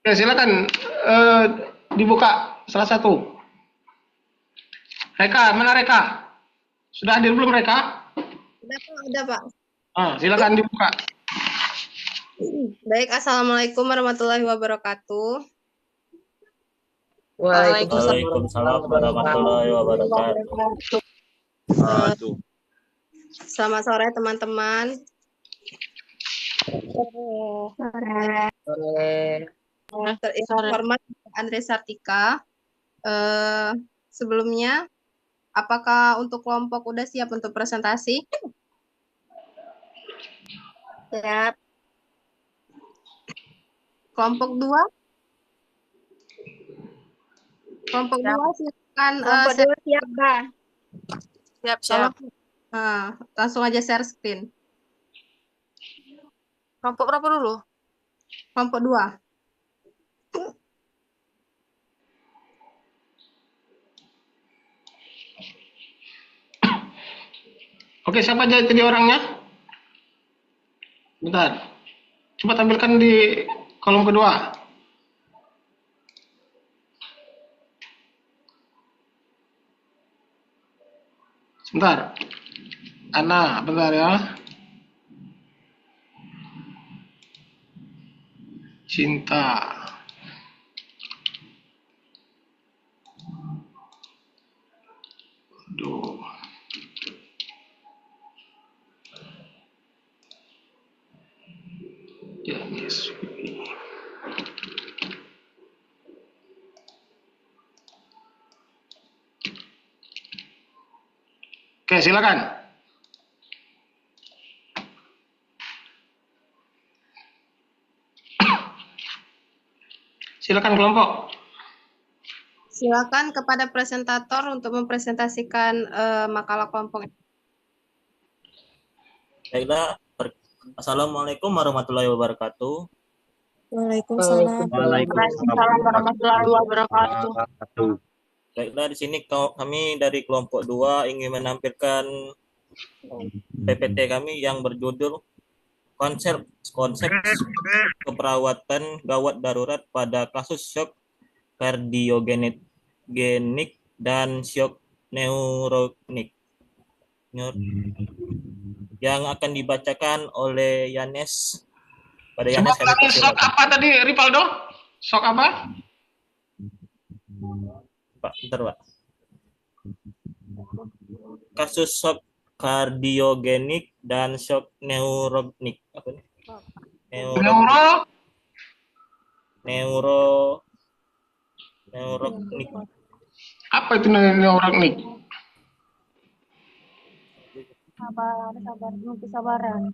Ya, silakan eh, dibuka salah satu. Reka, mana Reka? Sudah hadir belum Reka? Udah Pak, udah Pak. Silakan dibuka. Baik, Assalamualaikum warahmatullahi wabarakatuh. Waalaikumsalam Waalaikumsalam warahmatullahi warahmatullahi wabarakatuh. wabarakatuh. Eh, Aduh, Selamat sore teman-teman. Sore. Yang terhormat Andre Sartika. Eh, Sebelumnya, apakah untuk kelompok udah siap untuk presentasi? Siap. Kelompok 2? Kelompok 2 silakan Kelompok dua siap, Kak. Siap. Langsung aja share screen. Kelompok berapa dulu? Kelompok 2. Oke, siapa jadi orangnya? Bentar. Coba tampilkan di kolom kedua. Sebentar. Ana, bentar ya. Cinta. Aduh. Ya, yes. Oke, silakan. Silakan kelompok. Silakan kepada presentator untuk mempresentasikan makalah kelompok. baiklah. Assalamualaikum warahmatullahi wabarakatuh. Waalaikumsalam. Waalaikumsalam warahmatullahi wabarakatuh. Baiklah, di sini kami dari kelompok 2 ingin menampilkan PPT kami yang berjudul konsep keperawatan gawat darurat pada kasus shock kardiogenik dan shock neurogenik yang akan dibacakan oleh Yanes. Pada Yanes kami Coba sok persilakan. apa tadi, Ripaldo? Sok apa? Pak, bentar, Pak. Kasus shock kardiogenik dan shock neurogenik. Apa nih? Neuro. Neurogenik. Apa itu neurogenik? Sabar, kesabaran.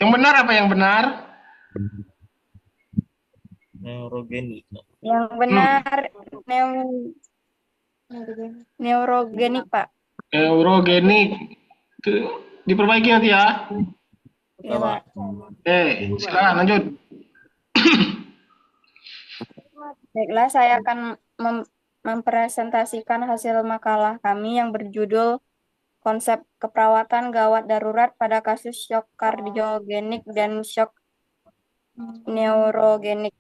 Yang benar apa yang benar? Neurogenik. Yang benar neurogenik, Pak. Neurogenik. Itu diperbaiki nanti ya. Ya, Pak. Oke, silakan lanjut. Baiklah, saya akan mempresentasikan hasil makalah kami yang berjudul konsep keperawatan gawat darurat pada kasus shock kardiogenik dan shock neurogenik.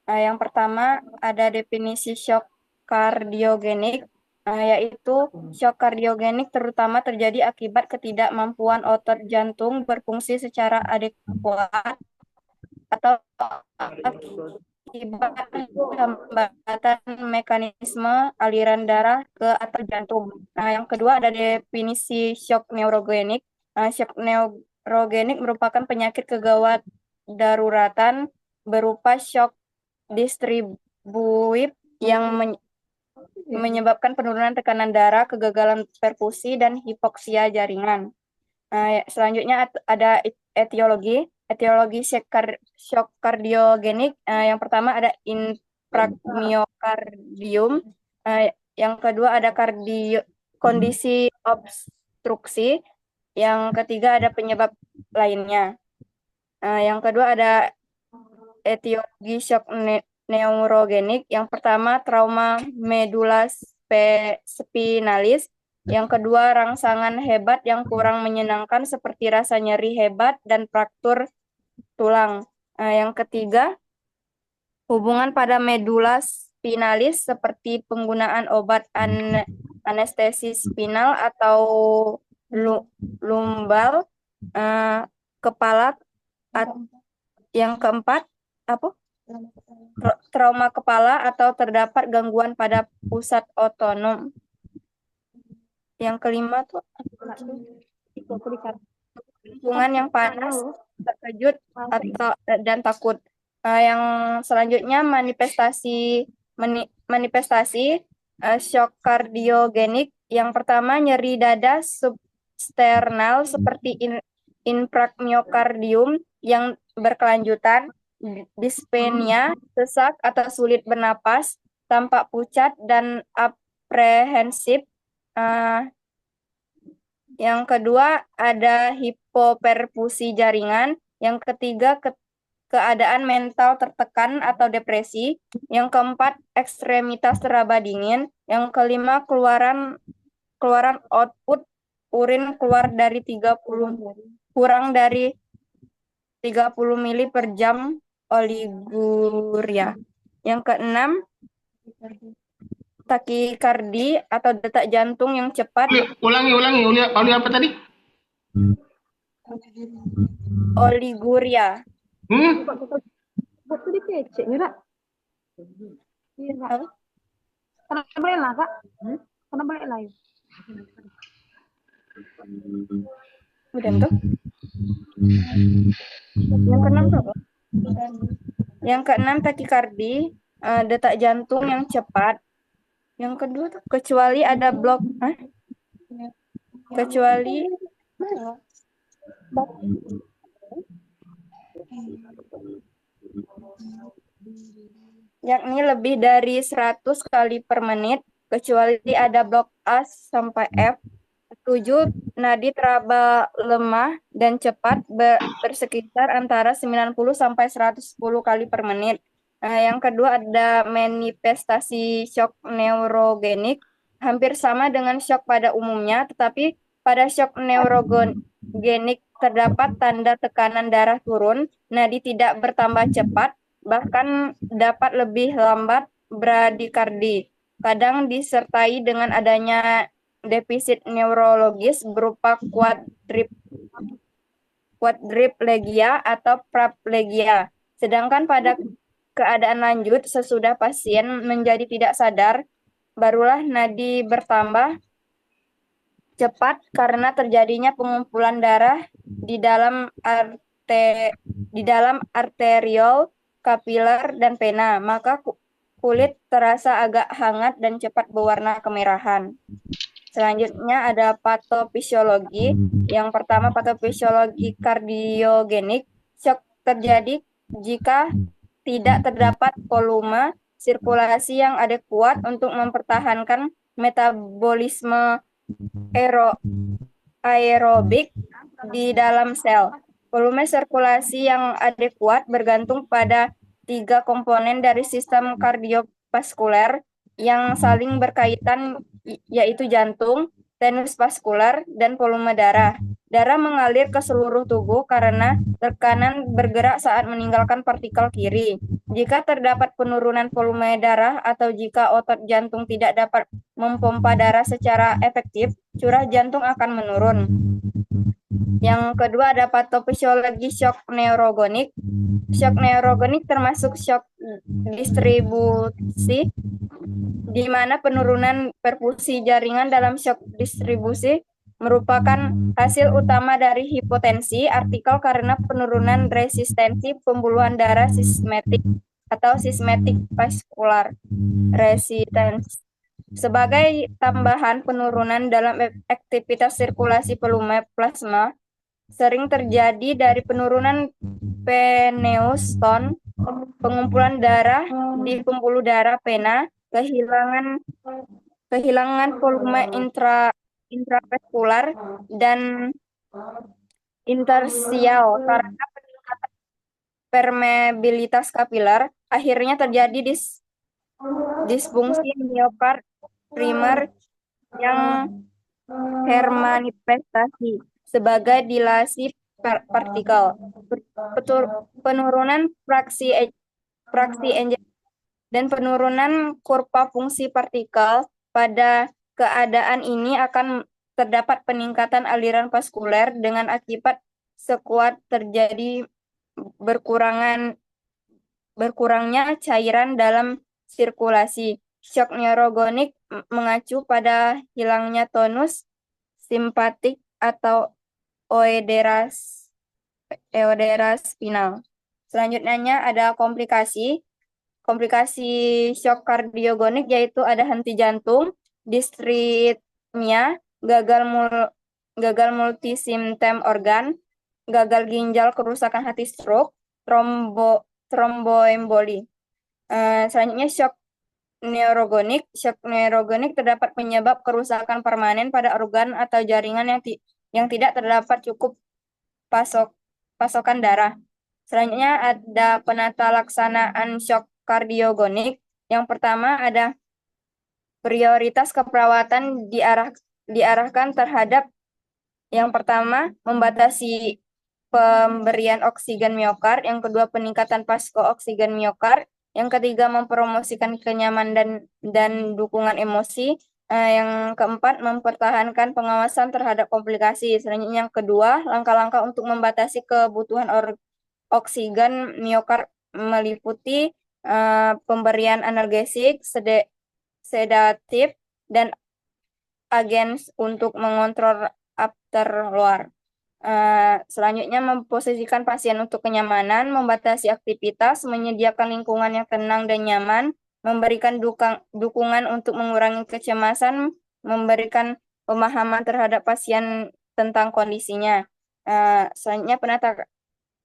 Yang pertama ada definisi shock kardiogenik, yaitu shock kardiogenik terutama terjadi akibat ketidakmampuan otot jantung berfungsi secara adekuat atau akibat hambatan mekanisme aliran darah ke atau jantung. Yang kedua ada definisi shock neurogenik. Shock neurogenik merupakan penyakit kegawat daruratan berupa shock distributif yang menyebabkan penurunan tekanan darah, kegagalan perfusi, dan hipoksia jaringan. Selanjutnya ada etiologi. Etiologi shock kardiogenik. Yang pertama ada inframyokardium. Yang kedua ada kondisi obstruksi. Yang ketiga ada penyebab lainnya. Yang kedua ada etiologi shock neurogenik. Yang pertama trauma medula spinalis. Yang kedua, rangsangan hebat yang kurang menyenangkan seperti rasa nyeri hebat dan fraktur tulang. Yang ketiga, hubungan pada medula spinalis seperti penggunaan obat anestesis spinal atau lumbal kepala. Yang keempat, apa? Trauma kepala atau terdapat gangguan pada pusat otonom. Yang kelima tuh lingkungan yang panas, terkejut atau dan takut. Yang selanjutnya manifestasi shock kardiogenik. Yang pertama nyeri dada substernal seperti infark miokardium yang berkelanjutan, dispnea, sesak atau sulit bernapas, tampak pucat dan aprehensif. Yang kedua ada hipoperfusi jaringan. Yang ketiga keadaan mental tertekan atau depresi. Yang keempat ekstremitas teraba dingin. Yang kelima keluaran output urin kurang dari 30 mili per jam, oliguria. Yang keenam takikardi atau detak jantung yang cepat. Ulangi. Oli apa tadi? Oliguria. Waktu di PC nya, Kak. Iya, Kak. Apa? Karena boleh lah, Kak. Karena boleh live. Udah tuh. Yang keenam tuh. Yang keenam takikardi, detak jantung yang cepat. Yang kedua tuh kecuali ada blok, kecuali yakni lebih dari 100 kali per menit, kecuali ada blok A sampai F. 7. Nadi teraba lemah dan cepat bersekitar antara 90 sampai 110 kali per menit. Yang kedua ada manifestasi shock neurogenik, hampir sama dengan shock pada umumnya, tetapi pada shock neurogenik terdapat tanda tekanan darah turun, nadi tidak bertambah cepat, bahkan dapat lebih lambat bradikardi. Kadang disertai dengan adanya defisit neurologis berupa quadriplegia atau paraplegia. Sedangkan pada keadaan lanjut sesudah pasien menjadi tidak sadar, barulah nadi bertambah cepat karena terjadinya pengumpulan darah di dalam arteriol, kapiler, dan vena. Maka kulit terasa agak hangat dan cepat berwarna kemerahan. Selanjutnya ada patofisiologi. Yang pertama patofisiologi kardiogenik. Shock terjadi jika tidak terdapat volume sirkulasi yang adekuat untuk mempertahankan metabolisme aerobik di dalam sel. Volume sirkulasi yang adekuat bergantung pada 3 komponen dari sistem kardiovaskuler yang saling berkaitan, yaitu jantung, sinus vaskular, dan volume darah. Darah mengalir ke seluruh tubuh karena tekanan bergerak saat meninggalkan partikel kiri. Jika terdapat penurunan volume darah atau jika otot jantung tidak dapat memompa darah secara efektif, curah jantung akan menurun. Yang kedua ada patofisiologi shock neurogenik. Shock neurogenik termasuk shock distribusi, di mana penurunan perfusi jaringan dalam shock distribusi merupakan hasil utama dari hipotensi artikel karena penurunan resistensi pembuluhan darah sistematik atau systematic vascular resistance. Sebagai tambahan penurunan dalam aktivitas sirkulasi volume plasma sering terjadi dari penurunan venous tone, pengumpulan darah di pembuluh darah vena, kehilangan volume intravaskular dan interstisial karena peningkatan permeabilitas kapiler. Akhirnya terjadi disfungsi miokard primer yang hermanifestasi sebagai dilasi partikel. Penurunan fraksi energi dan penurunan kurva fungsi partikel. Pada keadaan ini akan terdapat peningkatan aliran vaskuler dengan akibat sekuat terjadi berkurangnya cairan dalam sirkulasi. Shock neurogenik mengacu pada hilangnya tonus simpatik atau eudera spinal. Selanjutnya ada komplikasi. Komplikasi shock kardiogenik yaitu ada henti jantung, distritmia, gagal multisintem organ, gagal ginjal, kerusakan hati, stroke, tromboemboli. Selanjutnya shock neurogenik. Shock neurogenik terdapat penyebab kerusakan permanen pada organ atau jaringan yang tidak terdapat cukup pasokan darah. Selanjutnya ada penata laksanaan shock kardiogenik. Yang pertama ada prioritas keperawatan diarahkan terhadap yang pertama membatasi pemberian oksigen miokard, yang kedua peningkatan oksigen miokard, yang ketiga mempromosikan kenyamanan dan dukungan emosi, yang keempat mempertahankan pengawasan terhadap komplikasi. Selanjutnya yang kedua, langkah-langkah untuk membatasi kebutuhan oksigen miokard meliputi pemberian analgesik, sedatif, dan agen untuk mengontrol afterload. Selanjutnya memposisikan pasien untuk kenyamanan, membatasi aktivitas, menyediakan lingkungan yang tenang dan nyaman, memberikan dukungan untuk mengurangi kecemasan, memberikan pemahaman terhadap pasien tentang kondisinya. Selanjutnya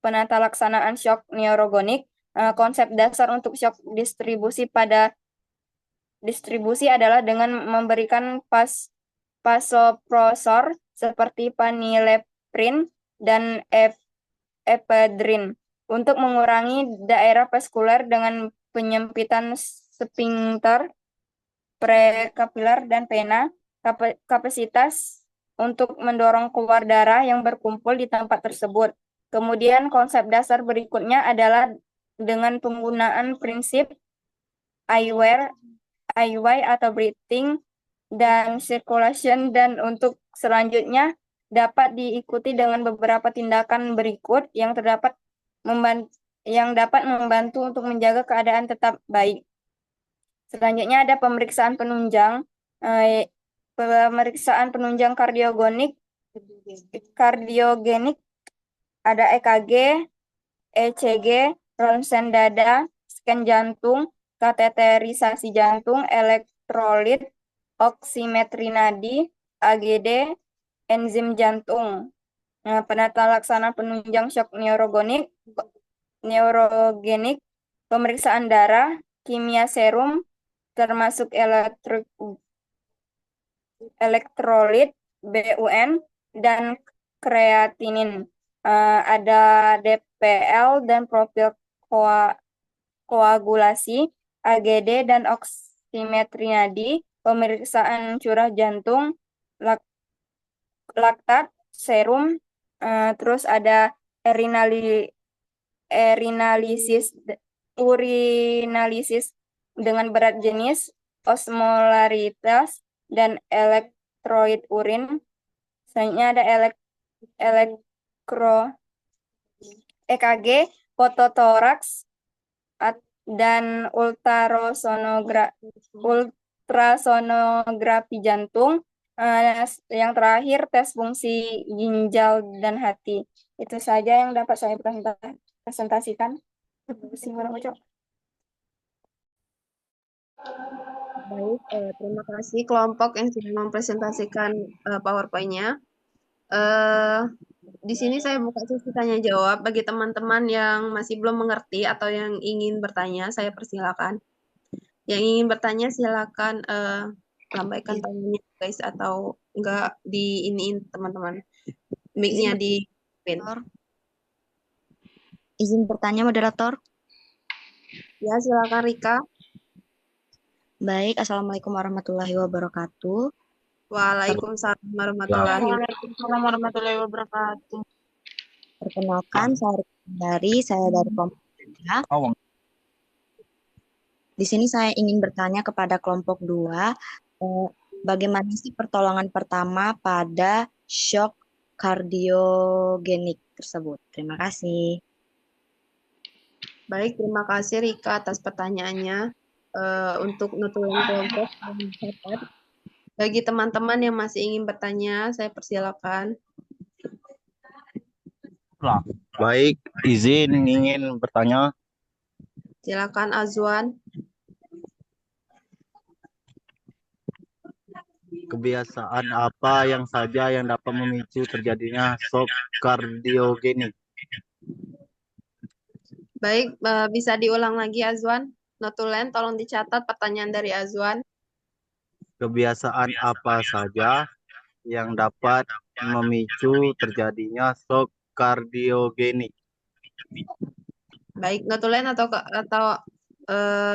penata laksanaan shock neurogenik. Konsep dasar untuk shock distribusi adalah dengan memberikan vasopresor seperti phenylephrine dan ephedrine untuk mengurangi daerah vaskuler dengan penyempitan sphincter prekapiler dan vena, kapasitas untuk mendorong keluar darah yang berkumpul di tempat tersebut. Kemudian konsep dasar berikutnya adalah dengan penggunaan prinsip IY atau breathing dan circulation, dan untuk selanjutnya dapat diikuti dengan beberapa tindakan berikut yang dapat membantu untuk menjaga keadaan tetap baik. Selanjutnya ada pemeriksaan penunjang. Pemeriksaan penunjang kardiogenik ada EKG, ECG, ronsen dada, scan jantung, kateterisasi jantung, elektrolit, oksimetri nadi, AGD, enzim jantung. Penata laksana penunjang shock neurogenik, pemeriksaan darah, kimia serum, termasuk elektrolit, BUN, dan kreatinin. Ada DPL dan profil koagulasi, AGD dan oksimetri nadi, pemeriksaan curah jantung, laktat, serum, terus ada urinalisis dengan berat jenis, osmolaritas, dan elektrolit urin. Selanjutnya ada EKG, fototoraks, dan ultrasonografi jantung. Yang terakhir tes fungsi ginjal dan hati. Itu saja yang dapat saya presentasikan. Baik, terima kasih kelompok yang sudah mempresentasikan PowerPoint-nya. Di sini saya buka sesi tanya jawab bagi teman-teman yang masih belum mengerti atau yang ingin bertanya, saya persilakan. Yang ingin bertanya silakan lambaikan tangannya guys, atau enggak di iniin teman-teman. Mic-nya di pin. Izin bertanya moderator. Ya, silakan Rika. Baik, Assalamualaikum warahmatullahi wabarakatuh. Waalaikumsalam warahmatullahi wabarakatuh. Waalaikumsalam warahmatullahi wabarakatuh. Perkenalkan, saya dari kelompok 3. Di sini saya ingin bertanya kepada kelompok 2, bagaimana sih pertolongan pertama pada shock kardiogenik tersebut? Terima kasih. Baik, terima kasih Rika atas pertanyaannya. Untuk nutulan kelompok yang dicatat. Bagi teman-teman yang masih ingin bertanya, saya persilakan. Baik, izin ingin bertanya. Silakan Azwan. Kebiasaan apa yang saja yang dapat memicu terjadinya shock kardiogenik? Baik, bisa diulang lagi Azwan. Notulen, tolong dicatat pertanyaan dari Azwan. Kebiasaan apa saja yang dapat memicu terjadinya shock kardiogenik? Baik, notulen atau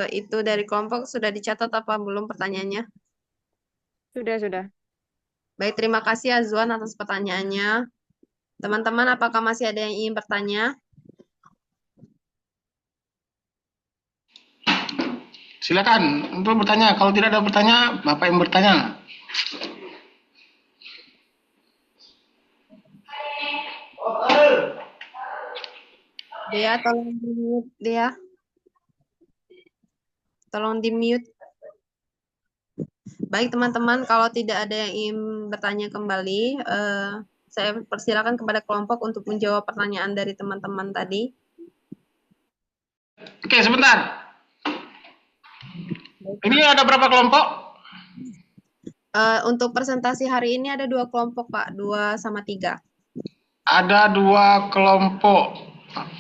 itu dari kelompok sudah dicatat apa belum pertanyaannya? Sudah. Baik, terima kasih Azwan atas pertanyaannya. Teman-teman, apakah masih ada yang ingin bertanya? Silakan untuk bertanya. Kalau tidak ada bertanya, Bapak yang bertanya. Dea, tolong di-mute, Dea. Tolong di-mute. Baik, teman-teman, kalau tidak ada yang ingin bertanya kembali, saya persilakan kepada kelompok untuk menjawab pertanyaan dari teman-teman tadi. Oke, sebentar. Ini ada berapa kelompok? Untuk presentasi hari ini ada 2 kelompok, Pak. 2 sama 3. Ada 2 kelompok.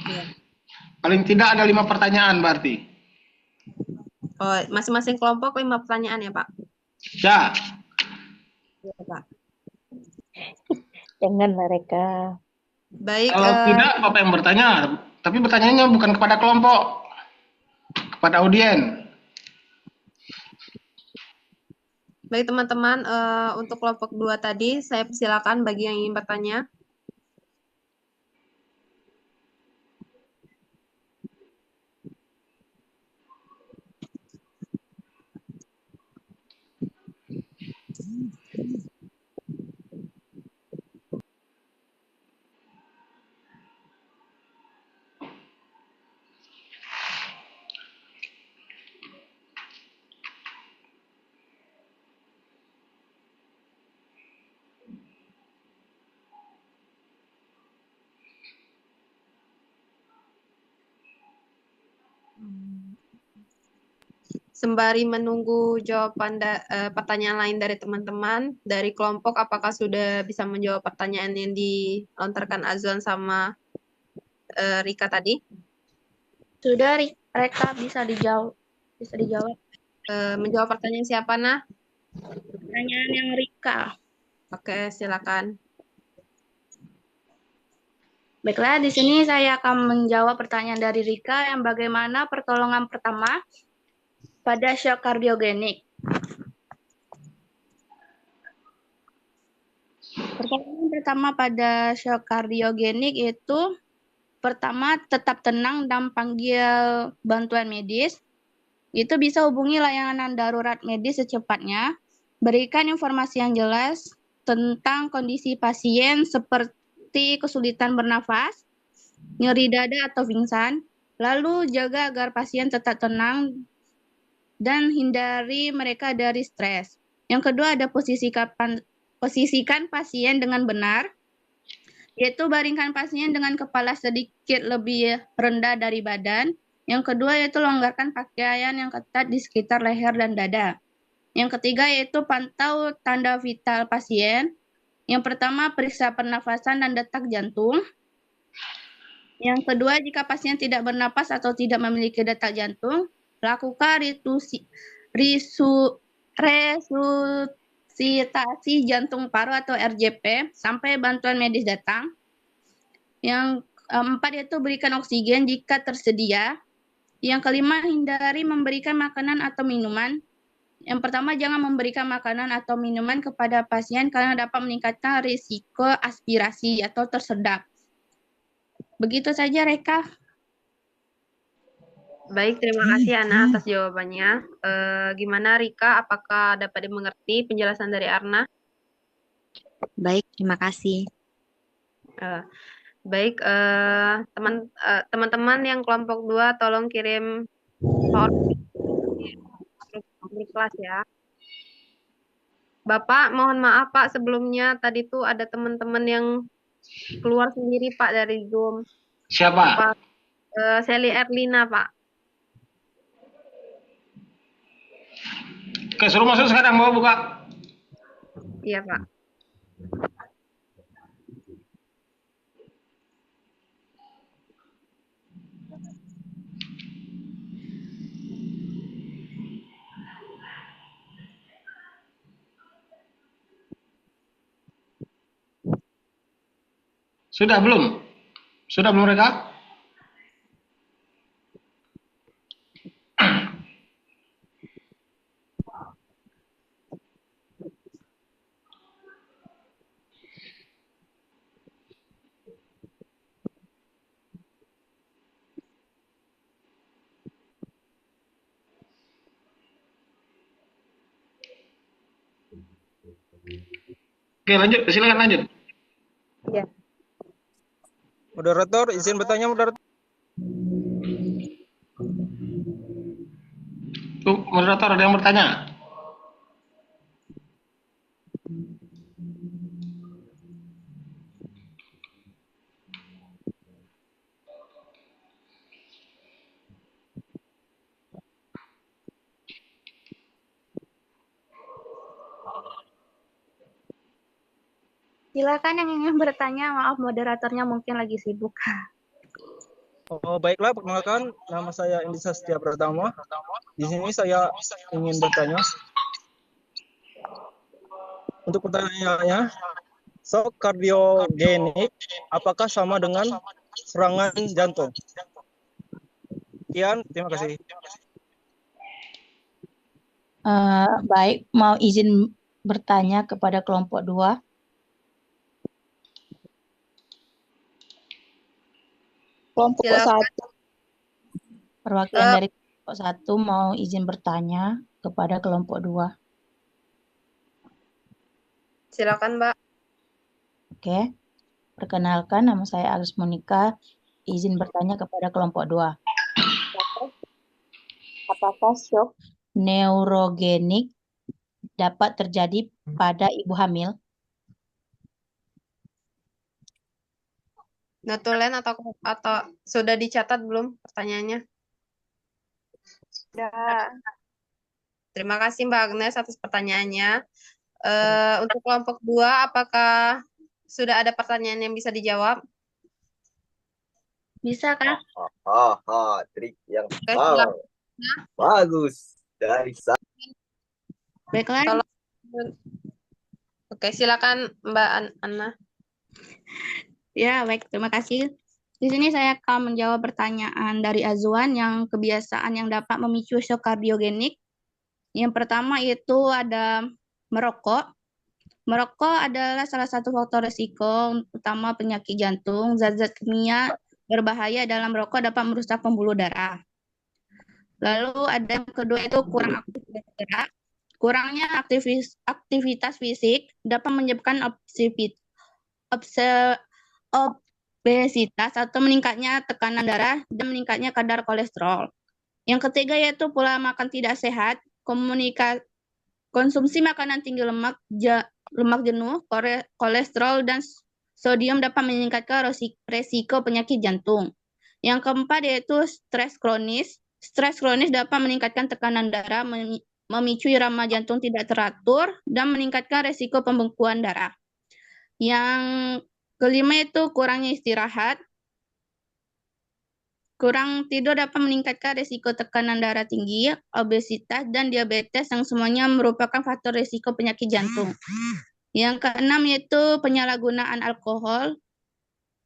Iya. Paling tidak ada 5 pertanyaan berarti. Oh, masing-masing kelompok 5 pertanyaan ya, Pak? Ya. Iya, Pak. Jangan mereka. Baik. Kalau tidak, Bapak yang bertanya. Tapi pertanyaannya bukan kepada kelompok. Kepada audien. Baik, teman-teman, untuk kelompok 2 tadi, saya persilakan bagi yang ingin bertanya. Sembari menunggu jawaban pertanyaan lain dari teman-teman, dari kelompok apakah sudah bisa menjawab pertanyaan yang dilontarkan Azwan sama Rika tadi? Sudah, Reka bisa dijawab. Menjawab pertanyaan siapa, Nah? Pertanyaan yang Rika. Oke, silakan. Baiklah, di sini saya akan menjawab pertanyaan dari Rika yang bagaimana pertolongan pertama pada shock kardiogenik. Pertolongan pertama pada shock kardiogenik itu pertama tetap tenang dan panggil bantuan medis. Itu bisa hubungi layanan darurat medis secepatnya. Berikan informasi yang jelas tentang kondisi pasien seperti kesulitan bernafas, nyeri dada atau pingsan. Lalu jaga agar pasien tetap tenang dan hindari mereka dari stres. Yang kedua ada posisikan pasien dengan benar, yaitu baringkan pasien dengan kepala sedikit lebih rendah dari badan. Yang kedua yaitu longgarkan pakaian yang ketat di sekitar leher dan dada. Yang ketiga yaitu pantau tanda vital pasien. Yang pertama periksa pernafasan dan detak jantung. Yang kedua jika pasien tidak bernapas atau tidak memiliki detak jantung, lakukan resusitasi jantung paru atau RJP sampai bantuan medis datang. Yang keempat yaitu berikan oksigen jika tersedia. Yang kelima hindari memberikan makanan atau minuman Yang pertama, jangan memberikan makanan atau minuman kepada pasien karena dapat meningkatkan risiko aspirasi atau tersedak. Begitu saja, Reka. Baik, terima kasih Ana atas jawabannya. Gimana Rika, apakah dapat dimengerti penjelasan dari Arna? Baik, terima kasih. Baik, teman-teman yang kelompok 2 tolong kirim PowerPoint grup kelas ya. Bapak, mohon maaf Pak, sebelumnya tadi tuh ada teman-teman yang keluar sendiri Pak dari Zoom. Siapa? Pak, Sally Erlina Pak. Oke, suruh masuk sekarang, mau buka. Iya Pak. Sudah belum? Sudah belum mereka? Oke, lanjut. Silakan lanjut. Iya. Moderator, izin bertanya, moderator. Moderator, ada yang bertanya? Silakan yang ingin bertanya, maaf moderatornya mungkin lagi sibuk. Oh, baiklah, perkenalkan, nama saya Indisa Setia Pratama. Di sini saya ingin bertanya. Untuk pertanyaannya, shock kardiogenik apakah sama dengan serangan jantung? Sekian, terima kasih. Baik, mau izin bertanya kepada kelompok 2. Kelompok Silakan. 1. Perwakilan dari kelompok 1 mau izin bertanya kepada kelompok 2. Silakan Mbak. Oke. Perkenalkan, nama saya Agus Monika. Izin bertanya kepada kelompok 2. Apakah shock neurogenik dapat terjadi pada ibu hamil? Notulen atau sudah dicatat belum pertanyaannya? Sudah. Terima kasih Mbak Agnes atas pertanyaannya. Untuk kelompok 2, apakah sudah ada pertanyaan yang bisa dijawab? Bisa, Kak? Trik yang Oke, silakan. bagus dari saya. Baiklah. Oke, silakan Mbak Anna. Ya, baik. Terima kasih. Di sini saya akan menjawab pertanyaan dari Azwan yang kebiasaan yang dapat memicu shock kardiogenik. Yang pertama itu ada merokok. Merokok adalah salah satu faktor risiko utama penyakit jantung. Zat-zat kimia berbahaya dalam merokok dapat merusak pembuluh darah. Lalu ada yang kedua itu kurang aktif bergerak. Kurangnya aktivitas fisik dapat menyebabkan obesitas atau meningkatnya tekanan darah dan meningkatnya kadar kolesterol. Yang ketiga yaitu pola makan tidak sehat, konsumsi makanan tinggi lemak jenuh, kolesterol dan sodium dapat meningkatkan resiko penyakit jantung. Yang keempat yaitu stres kronis. Stres kronis dapat meningkatkan tekanan darah, memicu irama jantung tidak teratur, dan meningkatkan resiko pembekuan darah. Yang kelima itu kurangnya istirahat. Kurang tidur dapat meningkatkan risiko tekanan darah tinggi, obesitas, dan diabetes yang semuanya merupakan faktor risiko penyakit jantung. Yang keenam yaitu penyalahgunaan alkohol.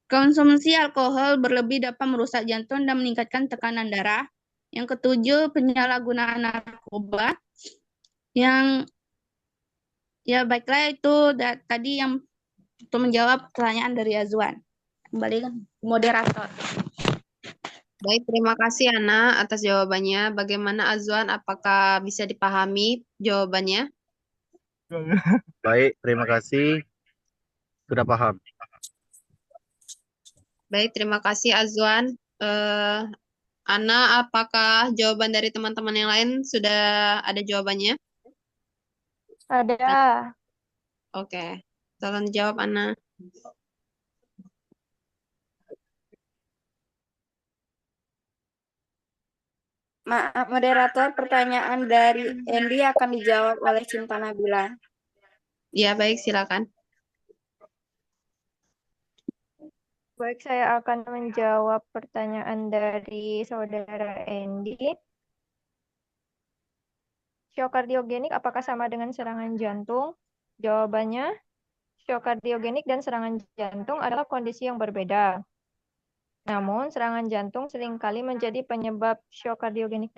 Konsumsi alkohol berlebih dapat merusak jantung dan meningkatkan tekanan darah. Yang ketujuh, penyalahgunaan narkoba. Yang ya baiklah itu tadi yang untuk menjawab pertanyaan dari Azwan. Kembali ke moderator. Baik, terima kasih Ana atas jawabannya. Bagaimana Azwan, apakah bisa dipahami jawabannya? Baik, terima kasih. Sudah paham. Baik, terima kasih Azwan. Ana, apakah jawaban dari teman-teman yang lain sudah ada jawabannya? Ada. Oke, tolong dijawab Ana. Maaf, moderator, pertanyaan dari Andy akan dijawab oleh Cinta Nabila. Ya, baik, silakan. Baik, saya akan menjawab pertanyaan dari saudara Andy. Shock kardiogenik apakah sama dengan serangan jantung? Jawabannya, shock kardiogenik dan serangan jantung adalah kondisi yang berbeda. Namun, serangan jantung seringkali menjadi penyebab shock kardiogenik.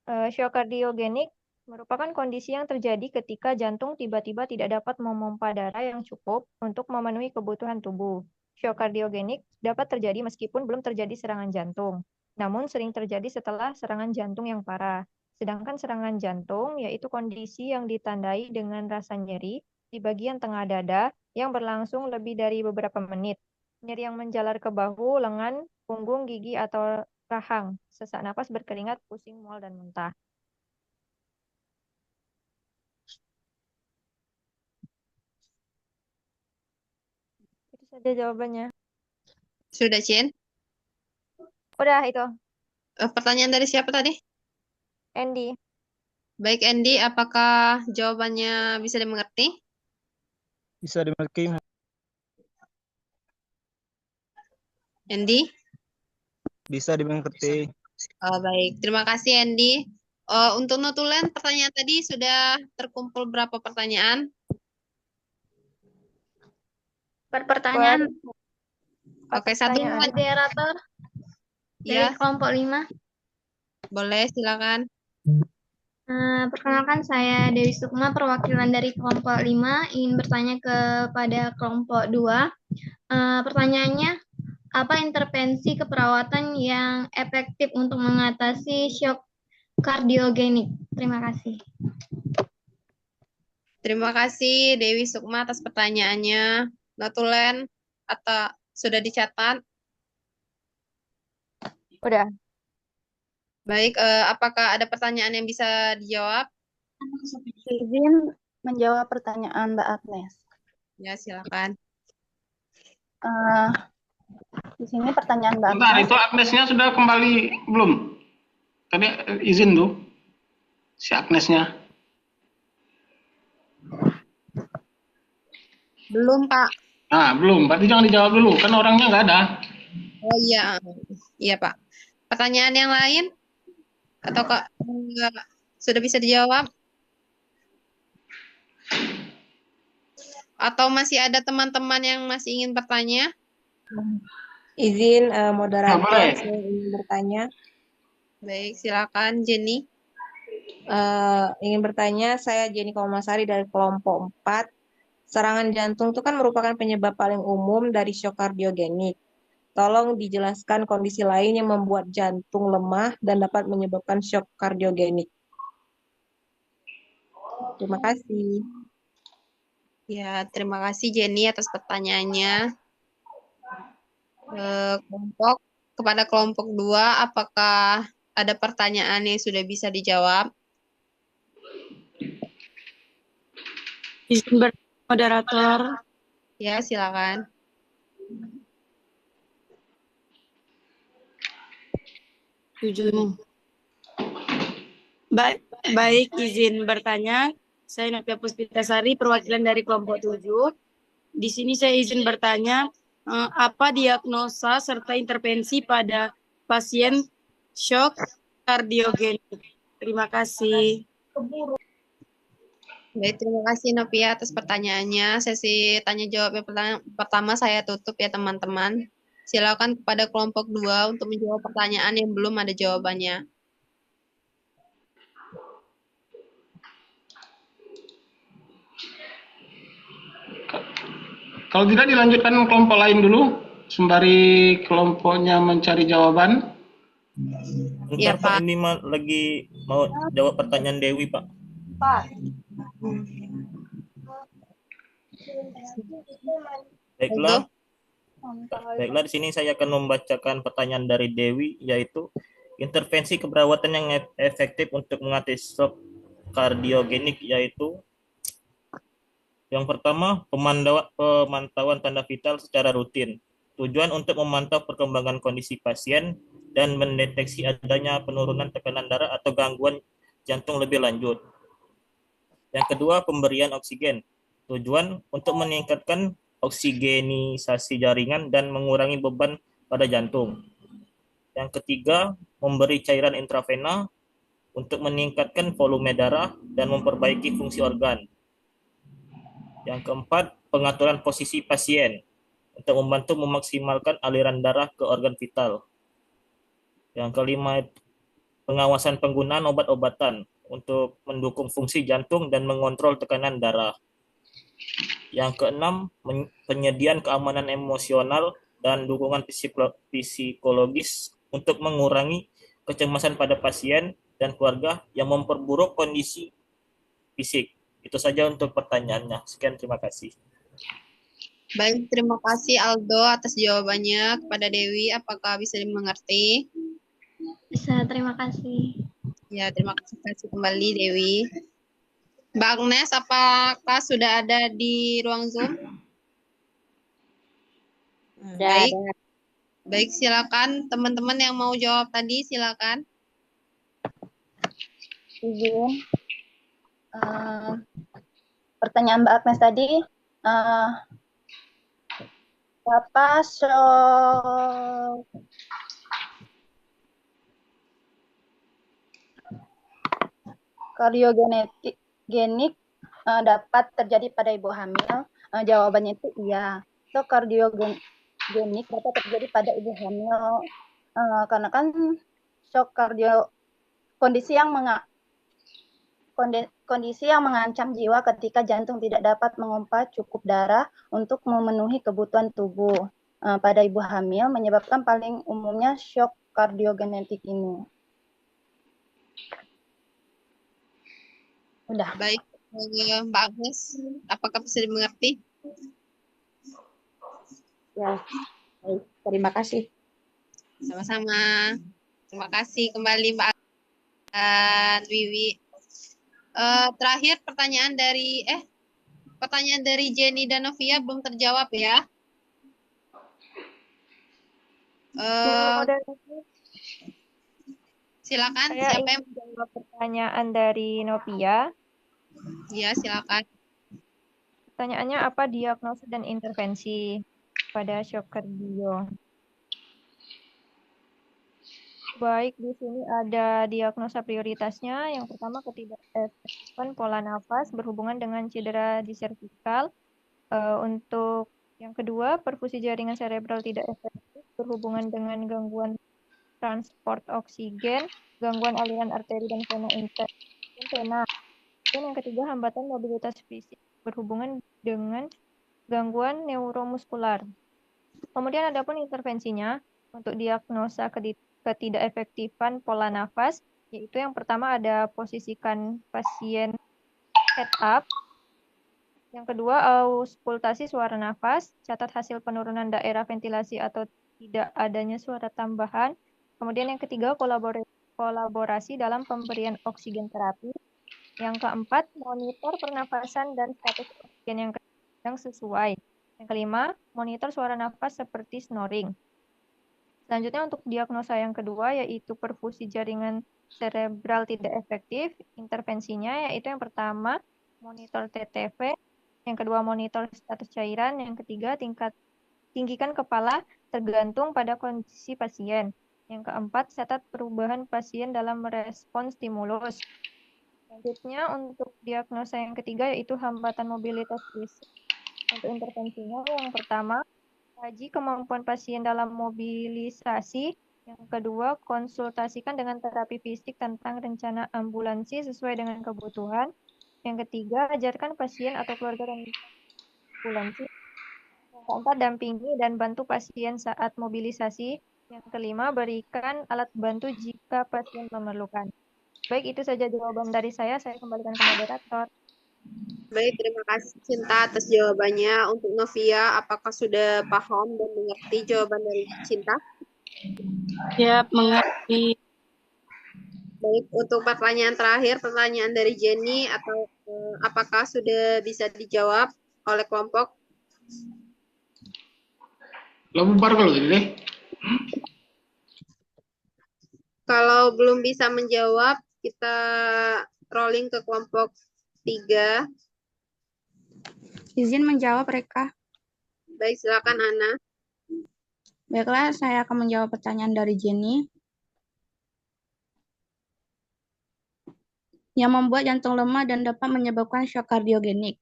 Shock kardiogenik merupakan kondisi yang terjadi ketika jantung tiba-tiba tidak dapat memompa darah yang cukup untuk memenuhi kebutuhan tubuh. Shock kardiogenik dapat terjadi meskipun belum terjadi serangan jantung, namun sering terjadi setelah serangan jantung yang parah. Sedangkan serangan jantung yaitu kondisi yang ditandai dengan rasa nyeri di bagian tengah dada yang berlangsung lebih dari beberapa menit. Nyeri yang menjalar ke bahu, lengan, punggung, gigi, atau rahang, sesak napas, berkeringat, pusing, mual, dan muntah. Itu saja jawabannya. Sudah, Cien? Udah, itu. Pertanyaan dari siapa tadi? Andy. Baik, Andy, apakah jawabannya bisa dimengerti? Bisa dimengerti. Andy? Bisa dimengerti. Baik, terima kasih Andy. Untuk notulen, pertanyaan tadi sudah terkumpul berapa pertanyaan? Per pertanyaan. Oke, satu Pertanyaan. Moderator dari Ya, kelompok 5. boleh, silakan. Perkenalkan saya Dewi Sukma, perwakilan dari kelompok 5, ingin bertanya kepada kelompok 2. Pertanyaannya, apa intervensi keperawatan yang efektif untuk mengatasi shock kardiogenik? Terima kasih. Terima kasih Dewi Sukma atas pertanyaannya. Notulen, atau sudah dicatat? Udah. Baik, apakah ada pertanyaan yang bisa dijawab? Izin menjawab pertanyaan Mbak Agnes. Ya, silakan. Di sini pertanyaan Mbak Bentar, Agnes. itu Agnesnya sudah kembali belum? Tadi izin tuh si Agnesnya. Belum, Pak. Nah, belum. Berarti jangan dijawab dulu, kan orangnya nggak ada. Oh iya, iya Pak. Pertanyaan yang lain? Atau sudah bisa dijawab? Atau masih ada teman-teman yang masih ingin bertanya? Izin moderator, boleh. saya ingin bertanya. Baik, silakan Jenny. Ingin bertanya, saya Jenny Komasari dari kelompok 4. Serangan jantung itu kan merupakan penyebab paling umum dari shock kardiogenik. Tolong dijelaskan kondisi lain yang membuat jantung lemah dan dapat menyebabkan shock kardiogenik. Terima kasih. Ya, terima kasih Jenny atas pertanyaannya. Kepada kelompok 2, apakah ada pertanyaan yang sudah bisa dijawab? Izin moderator. Ya, silakan. Baik, izin bertanya. Saya Novia Puspitasari, perwakilan dari kelompok 7. Di sini saya izin bertanya, apa diagnosa serta intervensi pada pasien shock kardiogenik? Terima kasih. Baik, terima kasih Novia atas pertanyaannya. Sesi tanya jawab yang pertama saya tutup ya teman-teman. Silakan kepada kelompok 2 untuk menjawab pertanyaan yang belum ada jawabannya. Kalau tidak dilanjutkan kelompok lain dulu, sembari kelompoknya mencari jawaban. Bentar Pak, ini lagi mau jawab pertanyaan Dewi Pak. Baiklah. Baiklah, di sini saya akan membacakan pertanyaan dari Dewi, yaitu intervensi keperawatan yang efektif untuk mengatasi shock kardiogenik, yaitu yang pertama, pemantauan tanda vital secara rutin. Tujuan untuk memantau perkembangan kondisi pasien dan mendeteksi adanya penurunan tekanan darah atau gangguan jantung lebih lanjut. Yang kedua, pemberian oksigen. Tujuan untuk meningkatkan oksigenisasi jaringan dan mengurangi beban pada jantung. Yang ketiga, memberi cairan intravena untuk meningkatkan volume darah dan memperbaiki fungsi organ. Yang keempat, pengaturan posisi pasien untuk membantu memaksimalkan aliran darah ke organ vital. Yang kelima, pengawasan penggunaan obat-obatan untuk mendukung fungsi jantung dan mengontrol tekanan darah. Yang keenam, penyediaan keamanan emosional dan dukungan psikologis untuk mengurangi kecemasan pada pasien dan keluarga yang memperburuk kondisi fisik. Itu saja untuk pertanyaannya. Sekian, terima kasih. Baik, terima kasih Aldo atas jawabannya kepada Dewi. Apakah bisa dimengerti? Bisa, terima kasih. Ya, terima kasih kembali Dewi. Mbak Agnes, apakah sudah ada di ruang Zoom? Baik. Baik, silakan teman-teman yang mau jawab tadi, silakan. Izin. Pertanyaan Mbak Agnes tadi, apa kardiogenik dapat terjadi pada ibu hamil? Jawabannya itu iya. So kardiogenik dapat terjadi pada ibu hamil karena kan shock kondisi yang mengancam jiwa ketika jantung tidak dapat memompa cukup darah untuk memenuhi kebutuhan tubuh pada ibu hamil, menyebabkan paling umumnya shock kardiogenetik ini. Udah. Baik, Mbak Agnes, apakah bisa dimengerti? Ya, baik. Terima kasih. Sama-sama. Terima kasih kembali Mbak Wiwi. Terakhir pertanyaan dari Jenny dan Novia belum terjawab ya. Silakan. Saya Siapa yang menjawab pertanyaan dari Novia? Ya, silakan. Pertanyaannya apa diagnosa dan intervensi pada shock kardio? Baik, di sini ada diagnosa prioritasnya. Yang pertama, ketidakefektifan pola nafas berhubungan dengan cedera di servikal. Untuk yang kedua, perfusi jaringan cerebral tidak efektif berhubungan dengan gangguan transport oksigen, gangguan aliran arteri dan vena. Dan yang ketiga, hambatan mobilitas fisik berhubungan dengan gangguan neuromuskular. Kemudian ada pun intervensinya untuk diagnosa ketidakefektifan pola nafas, yaitu yang pertama ada posisikan pasien head up. Yang kedua, auskultasi suara nafas, catat hasil penurunan daerah ventilasi atau tidak adanya suara tambahan. Kemudian yang ketiga, kolaborasi dalam pemberian oksigen terapi. Yang keempat, monitor pernafasan dan status oksigen yang sesuai. Yang kelima, monitor suara nafas seperti snoring. Selanjutnya untuk diagnosa yang kedua yaitu perfusi jaringan cerebral tidak efektif. Intervensinya yaitu yang pertama, monitor TTV. Yang kedua, monitor status cairan. Yang ketiga, tinggikan kepala tergantung pada kondisi pasien. Yang keempat, catat perubahan pasien dalam merespon stimulus. Selanjutnya untuk diagnosa yang ketiga yaitu hambatan mobilitas fisik. Untuk intervensinya yang pertama, kaji kemampuan pasien dalam mobilisasi. Yang kedua, konsultasikan dengan terapi fisik tentang rencana ambulansi sesuai dengan kebutuhan. Yang ketiga, ajarkan pasien atau keluarga rencana ambulansi. Keempat, dampingi dan bantu pasien saat mobilisasi. Yang kelima, berikan alat bantu jika pasien memerlukan. Baik, itu saja jawaban dari saya. Saya kembalikan ke moderator. Baik, terima kasih Cinta atas jawabannya. Untuk Novia, apakah sudah paham dan mengerti jawaban dari Cinta? Siap, mengerti. Baik, untuk pertanyaan terakhir, pertanyaan dari Jenny, atau apakah sudah bisa dijawab oleh kelompok? Lo bubar kalau gini deh. Kalau belum bisa menjawab, kita rolling ke kelompok 3. Izin menjawab, Reka. Baik, silakan Ana. Baiklah, saya akan menjawab pertanyaan dari Jenny. Yang membuat jantung lemah dan dapat menyebabkan shock kardiogenik.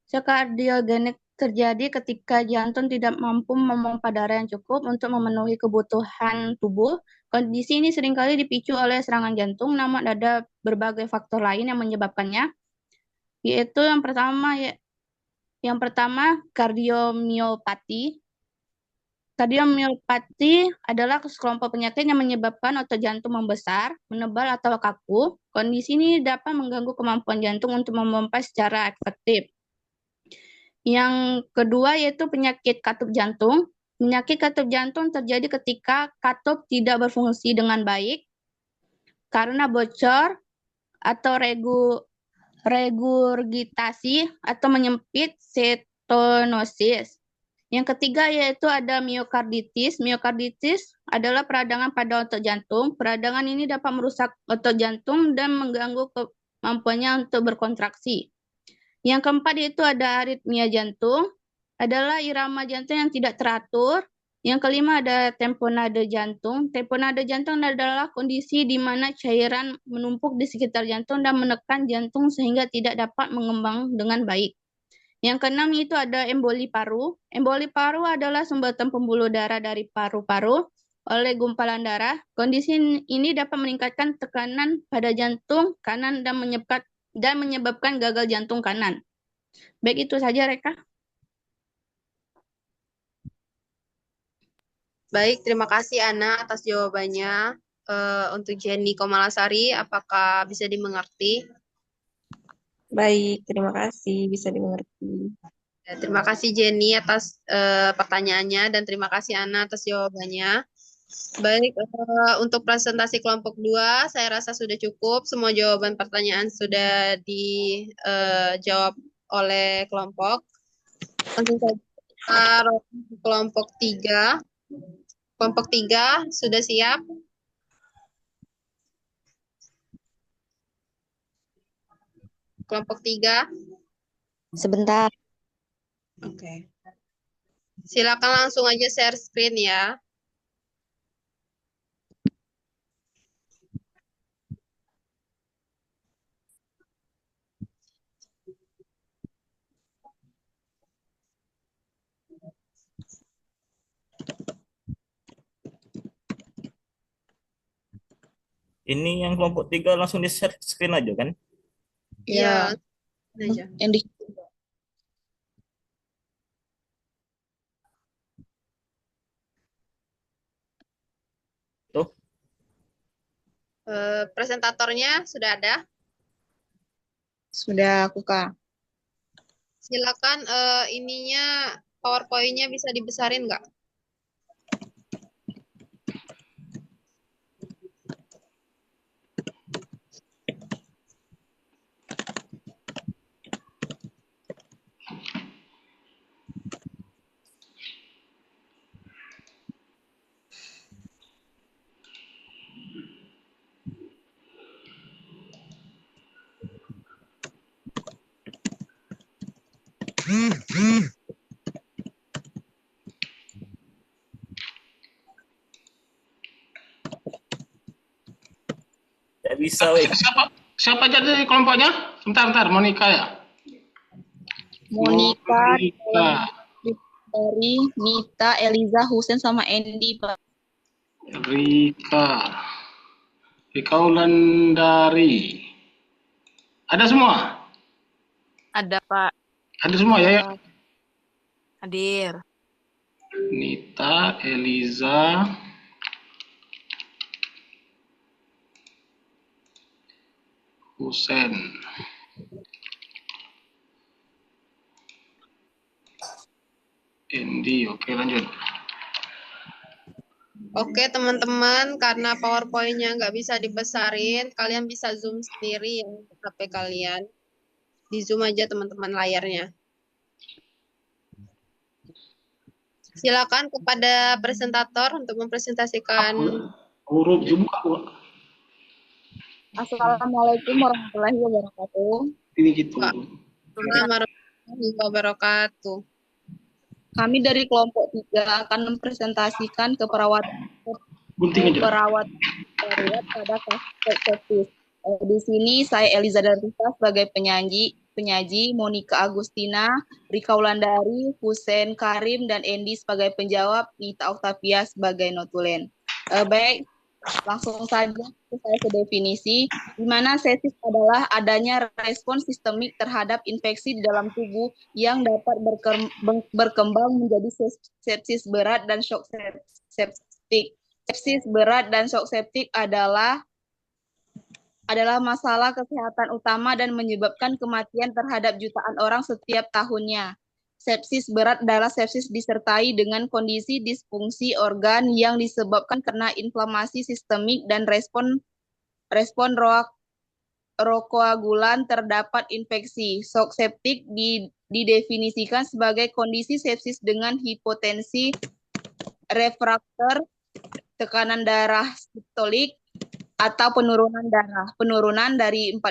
Shock kardiogenik terjadi ketika jantung tidak mampu memompa darah yang cukup untuk memenuhi kebutuhan tubuh. Kondisi ini seringkali dipicu oleh serangan jantung, namun ada berbagai faktor lain yang menyebabkannya, yaitu yang pertama kardiomiopati. Kardiomiopati adalah sekelompok penyakit yang menyebabkan otot jantung membesar, menebal, atau kaku. Kondisi ini dapat mengganggu kemampuan jantung untuk memompa secara efektif. Yang kedua yaitu penyakit katup jantung. Penyakit katup jantung terjadi ketika katup tidak berfungsi dengan baik karena bocor atau regurgitasi atau menyempit stenosis. Yang ketiga yaitu ada miokarditis. Miokarditis adalah peradangan pada otot jantung. Peradangan ini dapat merusak otot jantung dan mengganggu kemampuannya untuk berkontraksi. Yang keempat yaitu ada aritmia jantung, adalah irama jantung yang tidak teratur. Yang kelima ada tamponade jantung. Tamponade jantung adalah kondisi di mana cairan menumpuk di sekitar jantung dan menekan jantung sehingga tidak dapat mengembang dengan baik. Yang keenam itu ada emboli paru. Emboli paru adalah sumbatan pembuluh darah dari paru-paru oleh gumpalan darah. Kondisi ini dapat meningkatkan tekanan pada jantung kanan dan menyebabkan gagal jantung kanan. Baik, itu saja, Reka. Baik, terima kasih Ana atas jawabannya. Untuk Jenny Komalasari, apakah bisa dimengerti? Baik, terima kasih. Bisa dimengerti. Ya, terima kasih Jenny atas pertanyaannya dan terima kasih Ana atas jawabannya. Baik, untuk presentasi kelompok 2, saya rasa sudah cukup. Semua jawaban pertanyaan sudah dijawab oleh kelompok. Langsung saja kita rolling ke kelompok 3. Kelompok 3 sudah siap? Kelompok 3. Sebentar. Oke. Silakan langsung aja share screen ya. Ini yang kelompok 3 langsung di share screen aja kan? Iya. Aja. Yang di Tuh. Presentatornya sudah ada? Sudah aku, Kak. Silakan ininya PowerPoint-nya bisa dibesarin nggak? Tidak bisa, weh. Siapa aja dari kelompoknya? Bentar, Monica ya? Monica, Monica. dari Nita, Eliza, Husen, sama Andy, Pak. Rika Wulandari. Ada semua? Ada, Pak. Ada semua ya? Hadir. Nita, Eliza, Husen. Endi, oke lanjut. Oke teman-teman, karena PowerPoint-nya nggak bisa dibesarin, kalian bisa zoom sendiri yang HP kalian. Di zoom aja teman-teman layarnya. Silakan kepada presentator untuk mempresentasikan. Huruf buka. Assalamualaikum warahmatullahi wabarakatuh. Ini gitu. Waalaikumsalam warahmatullahi wabarakatuh. Kami dari kelompok 3 akan mempresentasikan keperawatan darurat pada kasus sepsis. Di sini saya Eliza Darvita sebagai penyaji, Monica Agustina, Rika Wulandari, Husen Karim, dan Endi sebagai penjawab, Nita Octavia sebagai notulen. Baik, langsung saja saya ke definisi, di mana sepsis adalah adanya respon sistemik terhadap infeksi di dalam tubuh yang dapat berkembang menjadi sepsis berat dan shock septik. Sepsis berat dan shock septik adalah masalah kesehatan utama dan menyebabkan kematian terhadap jutaan orang setiap tahunnya. Sepsis berat adalah sepsis disertai dengan kondisi disfungsi organ yang disebabkan karena inflamasi sistemik dan respon rokoagulan terdapat infeksi. Shock septik didefinisikan sebagai kondisi sepsis dengan hipotensi refraktor, tekanan darah sistolik, atau penurunan dari 40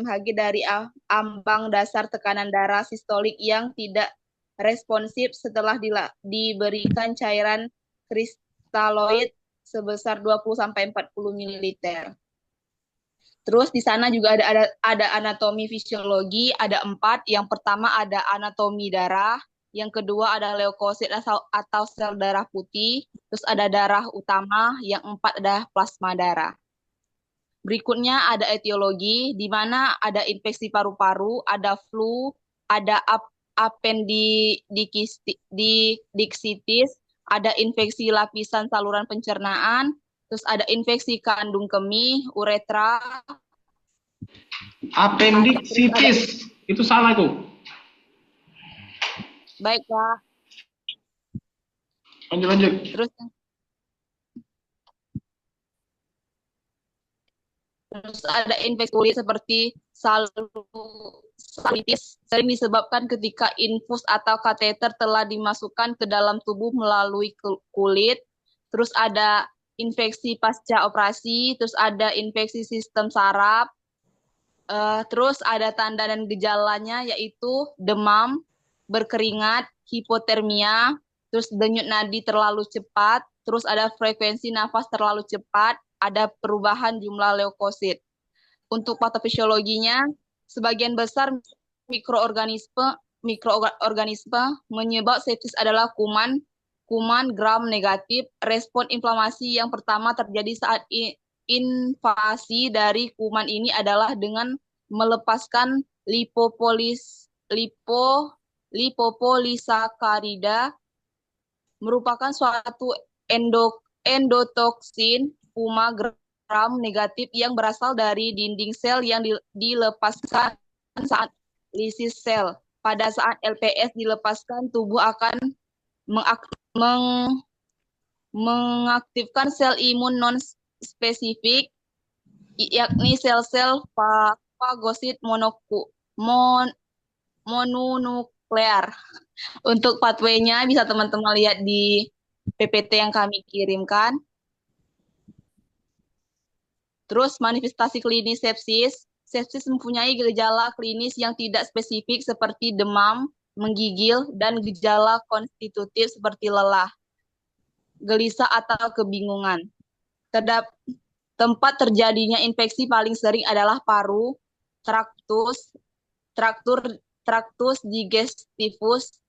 mmHg dari ambang dasar tekanan darah sistolik yang tidak responsif setelah diberikan cairan kristaloid sebesar 20-40 ml. Terus di sana juga ada anatomi fisiologi, ada 4. Yang pertama ada anatomi darah, yang kedua ada leukosit atau sel darah putih, terus ada darah utama, yang 4 ada plasma darah. Berikutnya ada etiologi, di mana ada infeksi paru-paru, ada flu, ada appendicitis, ada infeksi lapisan saluran pencernaan, terus ada infeksi kandung kemih, uretra. Appendicitis, itu salah itu. Baik, Pak. Lanjut. Terus ada infeksi kulit seperti salinitis, sering disebabkan ketika infus atau kateter telah dimasukkan ke dalam tubuh melalui kulit. Terus ada infeksi pasca operasi, terus ada infeksi sistem saraf. Terus ada tanda dan gejalanya yaitu demam, berkeringat, hipotermia, terus denyut nadi terlalu cepat, terus ada frekuensi nafas terlalu cepat, ada perubahan jumlah leukosit. Untuk patofisiologinya, sebagian besar mikroorganisme menyebab sepsis adalah kuman gram negatif. Respon inflamasi yang pertama terjadi saat invasi dari kuman ini adalah dengan melepaskan lipopolisakarida, merupakan suatu endotoksin gram negatif yang berasal dari dinding sel yang dilepaskan saat lisis sel. Pada saat LPS dilepaskan, tubuh akan mengaktifkan sel imun non-spesifik, yakni sel-sel fagosit mononuklear. Untuk pathway-nya bisa teman-teman lihat di PPT yang kami kirimkan. Terus manifestasi klinis sepsis. Sepsis mempunyai gejala klinis yang tidak spesifik seperti demam, menggigil, dan gejala konstitutif seperti lelah, gelisah, atau kebingungan. Tempat terjadinya infeksi paling sering adalah paru, traktus digestivus,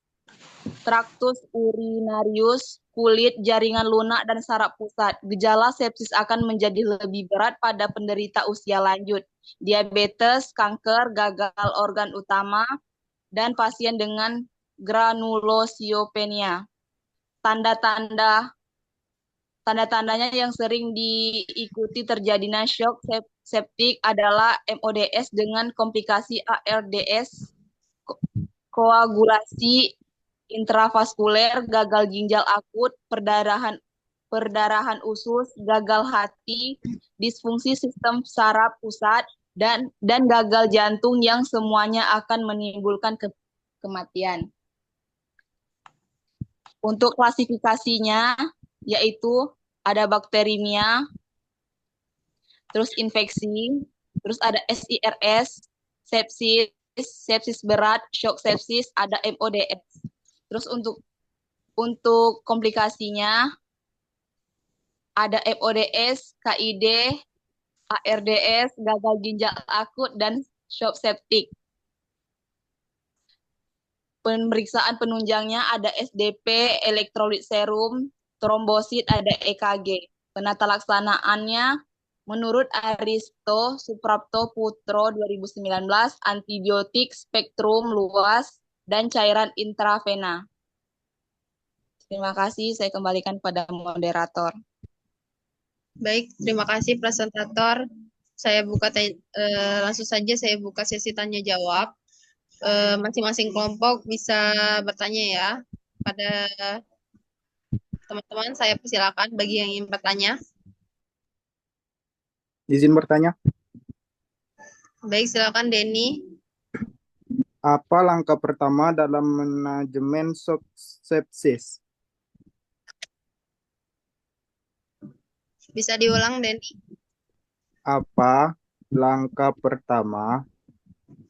traktus urinarius, kulit, jaringan lunak, dan saraf pusat. Gejala sepsis akan menjadi lebih berat pada penderita usia lanjut, diabetes, kanker, gagal organ utama, dan pasien dengan granulosiopenia. Tanda-tandanya yang sering diikuti terjadinya shock septik adalah MODS dengan komplikasi ARDS, koagulasi intravaskuler, gagal ginjal akut, perdarahan usus, gagal hati, disfungsi sistem saraf pusat, dan gagal jantung yang semuanya akan menimbulkan kematian. Untuk klasifikasinya yaitu ada bakterimia, terus infeksi, terus ada SIRS, sepsis berat, shock sepsis, ada MODS. Terus untuk komplikasinya ada MODS, KID, ARDS, gagal ginjal akut, dan shock septik. Pemeriksaan penunjangnya ada SDP, elektrolit serum, trombosit, ada EKG. Penata laksanaannya menurut Aristo Suprapto Putro 2019, antibiotik spektrum luas dan cairan intravena. Terima kasih, saya kembalikan pada moderator. Baik, terima kasih presentator. Saya langsung saja saya buka sesi tanya jawab. Masing-masing kelompok bisa bertanya ya pada teman-teman. Saya persilakan bagi yang ingin bertanya. Izin bertanya. Baik, silakan Denny. Apa langkah pertama dalam manajemen shock sepsis? Bisa diulang, Denny? Apa langkah pertama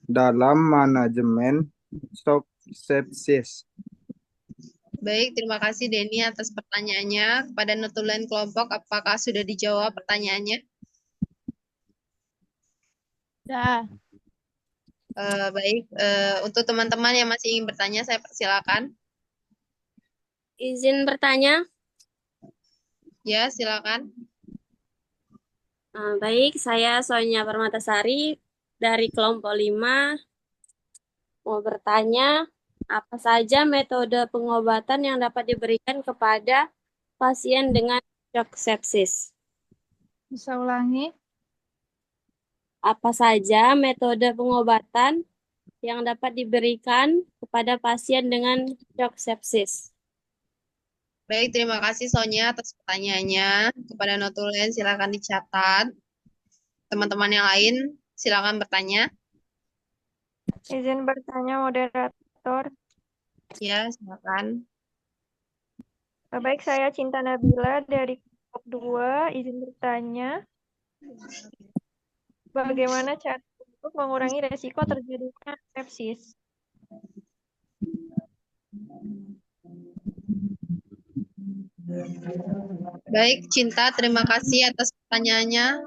dalam manajemen shock sepsis? Baik, terima kasih Denny atas pertanyaannya. Kepada notulen kelompok, apakah sudah dijawab pertanyaannya? Sudah. Baik, untuk teman-teman yang masih ingin bertanya, saya persilakan. Izin bertanya? Ya, silakan. Baik, saya Sonia Permatasari dari kelompok 5. Mau bertanya, apa saja metode pengobatan yang dapat diberikan kepada pasien dengan shock sepsis? Bisa ulangi? Apa saja metode pengobatan yang dapat diberikan kepada pasien dengan shock sepsis? Baik, terima kasih Sonia atas pertanyaannya. Kepada notulen silakan dicatat. Teman-teman yang lain silakan bertanya. Izin bertanya moderator. Ya, silakan. Baik, saya Cinta Nabila dari kelompok 2. Izin bertanya. Bagaimana cara untuk mengurangi resiko terjadinya sepsis? Baik, Cinta, terima kasih atas pertanyaannya.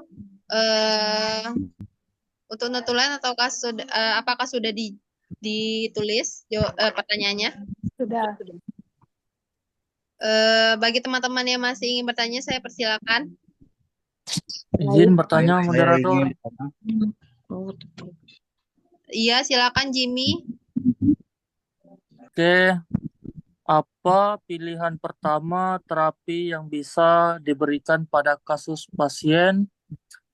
Untuk notulen apakah sudah ditulis pertanyaannya? Sudah. Bagi teman-teman yang masih ingin bertanya, saya persilakan. Izin bertanya moderator. Iya, silakan Jimmy. Oke. Apa pilihan pertama terapi yang bisa diberikan pada kasus pasien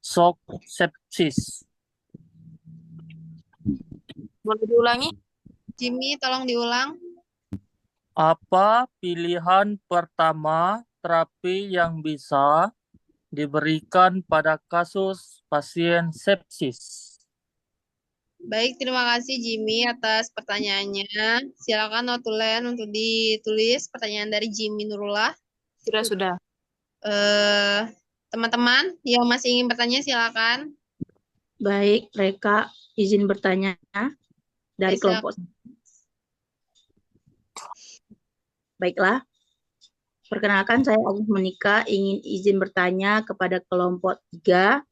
shock sepsis? Boleh diulangi? Jimmy, tolong diulang. Apa pilihan pertama terapi yang bisa diberikan pada kasus pasien sepsis? Baik, terima kasih Jimmy atas pertanyaannya. Silakan notulen untuk ditulis pertanyaan dari Jimmy Nurullah. Sudah. Teman-teman yang masih ingin bertanya silakan. Baik, Reka izin bertanya dari kelompok. Baiklah. Perkenalkan saya Agus Monika, ingin izin bertanya kepada kelompok 3.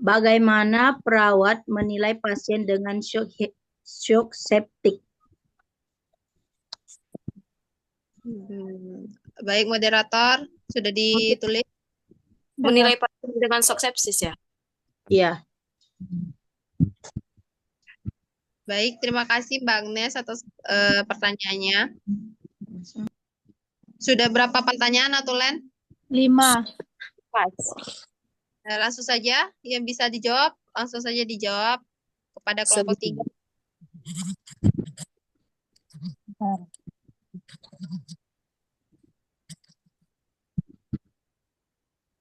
Bagaimana perawat menilai pasien dengan shock septik? Baik, moderator, sudah ditulis? Menilai pasien dengan shock sepsis ya? Iya. Baik, terima kasih Mbak Agnes atas pertanyaannya. Sudah berapa pertanyaan atau Len? 5. Langsung saja yang bisa dijawab, langsung saja dijawab kepada kelompok 3.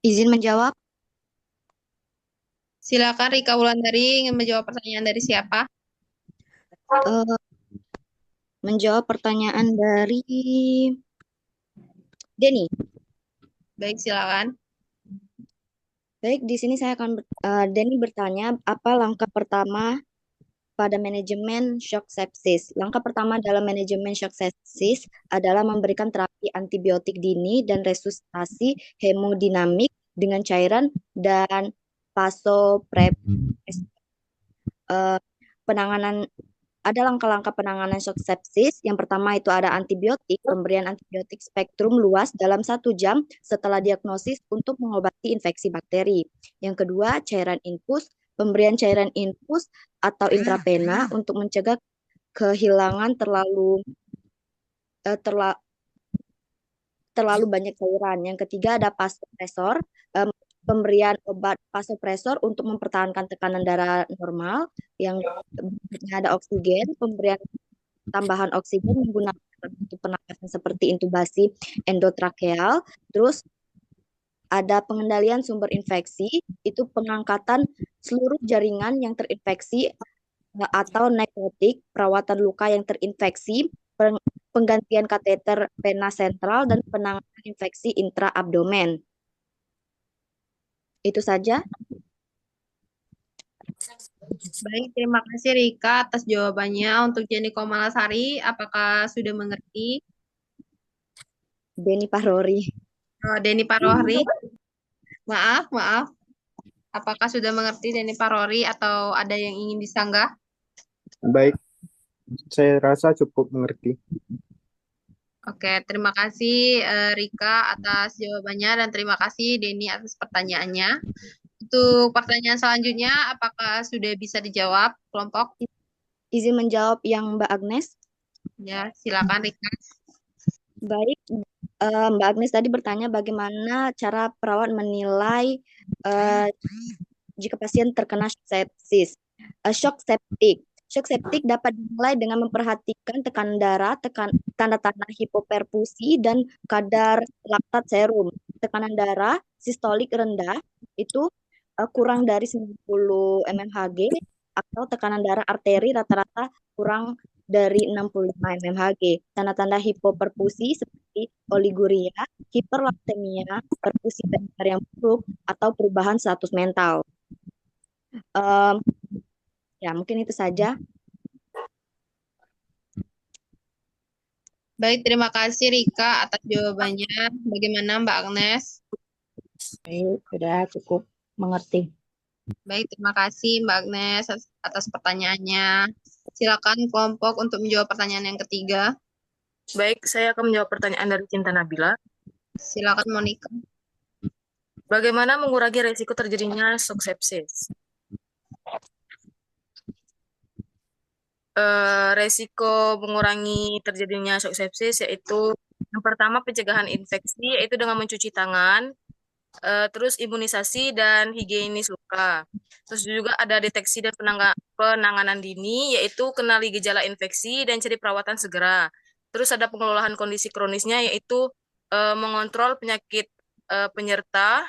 Izin menjawab. Silakan Rika Wulandari ingin menjawab pertanyaan dari siapa? Menjawab pertanyaan dari Denny. Baik, silakan. Baik, di sini saya akan Denny bertanya, apa langkah pertama pada manajemen shock sepsis? Langkah pertama dalam manajemen shock sepsis adalah memberikan terapi antibiotik dini dan resusitasi hemodinamik dengan cairan dan vasopresor. Penanganan ada langkah-langkah penanganan shock sepsis. Yang pertama itu ada antibiotik, pemberian antibiotik spektrum luas dalam 1 jam setelah diagnosis untuk mengobati infeksi bakteri. Yang kedua, cairan infus, pemberian cairan infus atau intravena untuk mencegah kehilangan terlalu banyak cairan. Yang ketiga ada vasopresor, pemberian obat vasopresor untuk mempertahankan tekanan darah normal. Yang ada oksigen, pemberian tambahan oksigen menggunakan untuk pernapasan seperti intubasi endotrakeal. Terus ada pengendalian sumber infeksi, itu pengangkatan seluruh jaringan yang terinfeksi atau nekrotik, perawatan luka yang terinfeksi, penggantian kateter vena sentral, dan penanganan infeksi intraabdomen. Itu saja. Baik, terima kasih Rika atas jawabannya. Untuk Jenny Komalasari, apakah sudah mengerti? Denny Parori. Denny Parori. Maaf. Apakah sudah mengerti Denny Parori atau ada yang ingin disanggah? Baik, saya rasa cukup mengerti. Oke, terima kasih Rika atas jawabannya dan terima kasih Denny atas pertanyaannya. Untuk pertanyaan selanjutnya, apakah sudah bisa dijawab kelompok? Izin menjawab yang Mbak Agnes. Ya, silakan Rika. Baik, Mbak Agnes tadi bertanya bagaimana cara perawat menilai jika pasien terkena sepsis. Shock septic. Shock septic dapat dinilai dengan memperhatikan tekanan darah, tanda-tanda hipoperfusi, dan kadar laktat serum. Tekanan darah sistolik rendah itu kurang dari 90 mmHg atau tekanan darah arteri rata-rata kurang dari 65 mmHg. Tanda-tanda hipoperfusi seperti oliguria, hiperlaktemia, perfusi pulmoner yang buruk, atau perubahan status mental. Ya, mungkin itu saja. Baik, terima kasih Rika atas jawabannya. Bagaimana Mbak Agnes? Baik, sudah cukup mengerti. Baik, terima kasih Mbak Agnes atas pertanyaannya. Silakan kelompok untuk menjawab pertanyaan yang ketiga. Baik, saya akan menjawab pertanyaan dari Cinta Nabila. Silakan Monica. Bagaimana mengurangi resiko terjadinya shock sepsis? Resiko mengurangi terjadinya shock sepsis yaitu yang pertama pencegahan infeksi yaitu dengan mencuci tangan, terus imunisasi dan higienis luka. Terus juga ada deteksi dan penanganan dini yaitu kenali gejala infeksi dan cari perawatan segera. Terus ada pengelolaan kondisi kronisnya yaitu mengontrol penyakit penyerta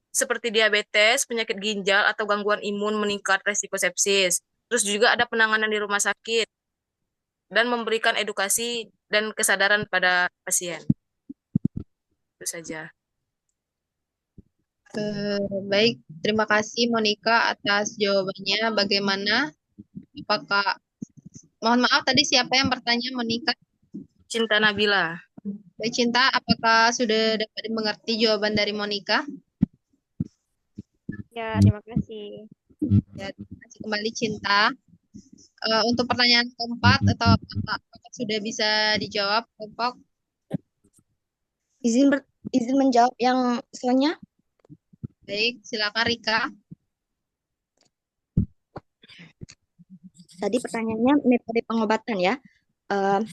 seperti diabetes, penyakit ginjal atau gangguan imun meningkat resiko sepsis. Terus juga ada penanganan di rumah sakit dan memberikan edukasi dan kesadaran pada pasien. Itu saja. Baik, terima kasih Monica atas jawabannya. Bagaimana? Apakah mohon maaf tadi siapa yang bertanya Monica? Cinta Nabila. Baik Cinta, apakah sudah dapat dimengerti jawaban dari Monica? Ya, terima kasih. Ya, terima kasih kembali Cinta. Untuk pertanyaan keempat atau apakah sudah bisa dijawab kelompok? Izin menjawab yang selanjutnya. Baik, silakan Rika. Tadi pertanyaannya metode pengobatan ya. Eh,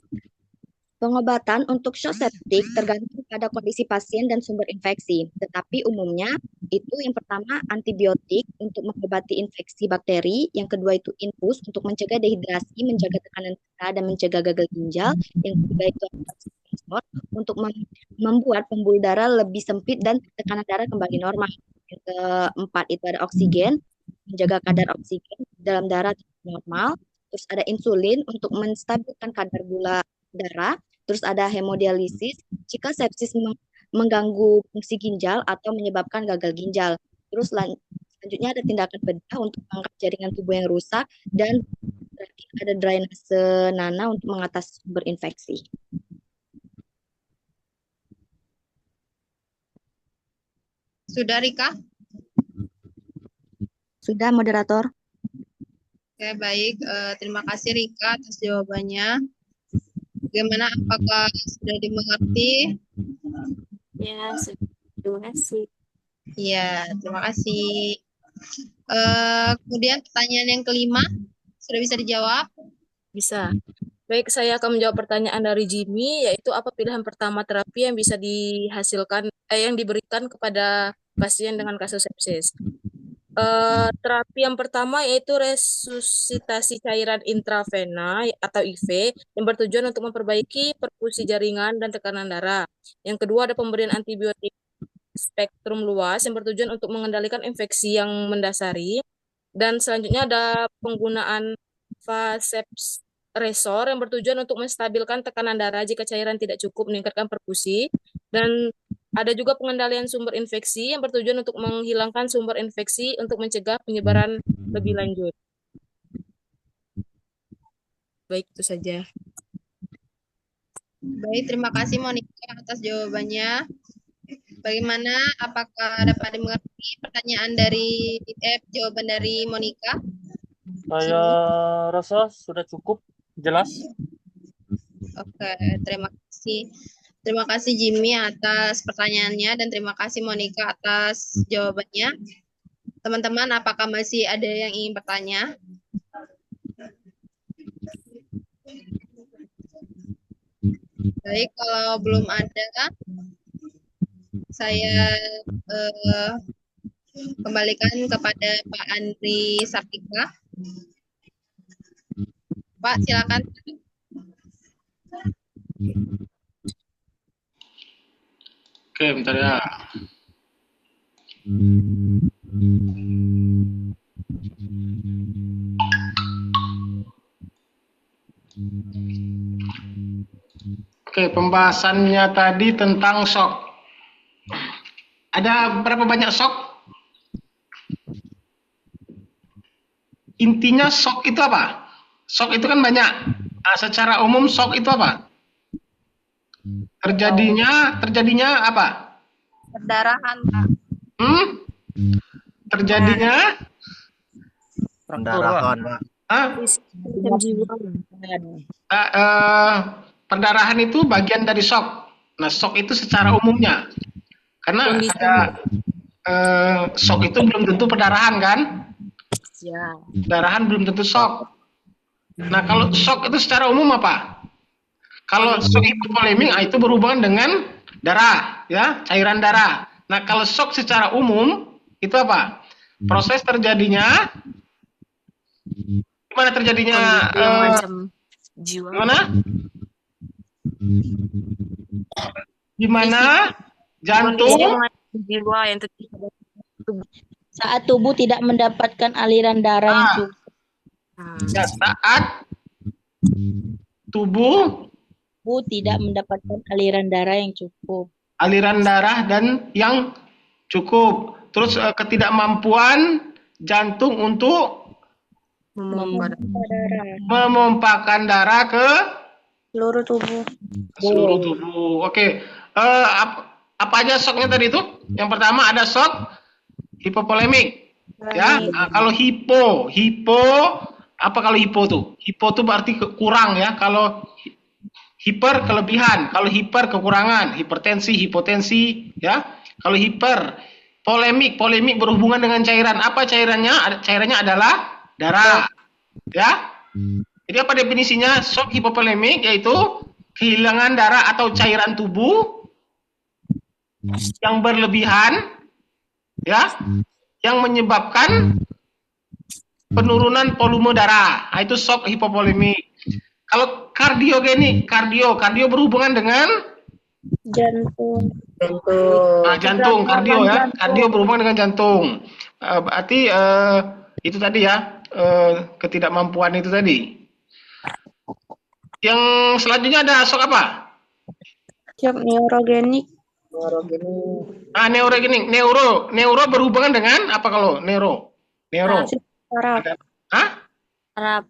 Pengobatan untuk shock septic tergantung pada kondisi pasien dan sumber infeksi. Tetapi umumnya itu yang pertama antibiotik untuk mengobati infeksi bakteri, yang kedua itu infus untuk mencegah dehidrasi, menjaga tekanan darah dan mencegah gagal ginjal, yang ketiga itu transport untuk membuat pembuluh darah lebih sempit dan tekanan darah kembali normal. Yang keempat itu ada oksigen, menjaga kadar oksigen dalam darah normal. Terus ada insulin untuk menstabilkan kadar gula darah. Terus ada hemodialisis jika sepsis mengganggu fungsi ginjal atau menyebabkan gagal ginjal. Terus selanjutnya ada tindakan bedah untuk mengangkat jaringan tubuh yang rusak, dan terakhir ada drainase nanah untuk mengatasi sumber infeksi. Sudah, Rika? Sudah, moderator. Oke, baik. Terima kasih, Rika, atas jawabannya. Bagaimana, apakah sudah dimengerti? Ya, terima kasih. Iya, terima kasih. Kemudian pertanyaan yang kelima, sudah bisa dijawab? Bisa. Baik, saya akan menjawab pertanyaan dari Jimmy, yaitu apa pilihan pertama terapi yang bisa dihasilkan, yang diberikan kepada pasien dengan kasus sepsis. Terapi yang pertama yaitu resusitasi cairan intravena atau IV yang bertujuan untuk memperbaiki perfusi jaringan dan tekanan darah. Yang kedua ada pemberian antibiotik spektrum luas yang bertujuan untuk mengendalikan infeksi yang mendasari. Dan selanjutnya ada penggunaan vasopresor yang bertujuan untuk menstabilkan tekanan darah jika cairan tidak cukup meningkatkan perfusi. Dan ada juga pengendalian sumber infeksi yang bertujuan untuk menghilangkan sumber infeksi untuk mencegah penyebaran lebih lanjut. Baik, itu saja. Baik, terima kasih Monica atas jawabannya. Bagaimana, apakah dapat dimengerti pertanyaan dari jawaban dari Monica? Saya rasa sudah cukup jelas. Oke, terima kasih. Terima kasih Jimmy atas pertanyaannya dan terima kasih Monica atas jawabannya. Teman-teman, apakah masih ada yang ingin bertanya? Baik, kalau belum ada, saya kembalikan kepada Pak Andri Saptika. Pak, silakan. Oke, bentar ya. Oke, pembahasannya tadi tentang shock. Ada berapa banyak shock? Intinya shock itu apa? Shock itu kan banyak. Nah, secara umum shock itu apa? Terjadinya apa? Perdarahan, Pak. Terjadinya Pendarahan. Perdarahan itu bagian dari shock. Nah, shock itu secara umumnya. Karena ada shock itu belum tentu perdarahan kan? Ya. Perdarahan belum tentu shock. Nah, kalau shock itu secara umum apa? Kalau shock hipovolemik itu berhubungan dengan darah, ya, cairan darah. Nah, kalau shock secara umum itu apa? Proses terjadinya, gimana terjadinya? Gimana jantung? Saat tubuh tidak mendapatkan aliran darah yang cukup. Saat tubuh tidak mendapatkan aliran darah yang cukup. Aliran darah dan yang cukup. Terus ketidakmampuan jantung untuk memompakan darah ke seluruh tubuh. Seluruh tubuh. Oke. Apa aja shocknya tadi itu? Yang pertama ada shock hipovolemik. Ya. Kalau hipo apa kalau hipo tuh? Hipo tuh berarti kurang ya. Kalau hiper kelebihan, kalau hiper kekurangan, hipertensi, hipotensi, ya. Kalau hiper, polemik berhubungan dengan cairan. Apa cairannya? Cairannya adalah darah, ya. Jadi apa definisinya? Shock hipovolemik yaitu kehilangan darah atau cairan tubuh yang berlebihan, ya, yang menyebabkan penurunan volume darah. Nah, itu shock hipovolemik. Kalau kardiogenik, kardio berhubungan dengan Jantung. jantung, kardio ya. Kardio berhubungan dengan jantung. Berarti itu tadi ya, ketidakmampuan itu tadi. Yang selanjutnya ada shock apa? Shock neurogenik. Neurogenik. Neuro berhubungan dengan apa kalau neuro? Saraf. Hah? Saraf.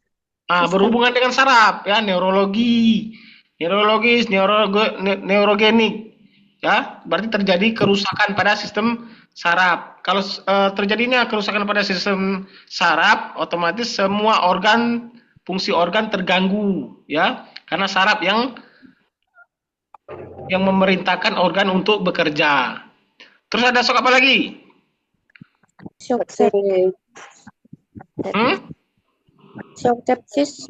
Berhubungan dengan saraf ya, neurologis, neurogenik. Ya, berarti terjadi kerusakan pada sistem saraf. Kalau terjadinya kerusakan pada sistem saraf, otomatis semua fungsi organ terganggu, ya, karena saraf yang memerintahkan organ untuk bekerja. Terus ada shock apa lagi? Shock sepsis. Shock sepsis.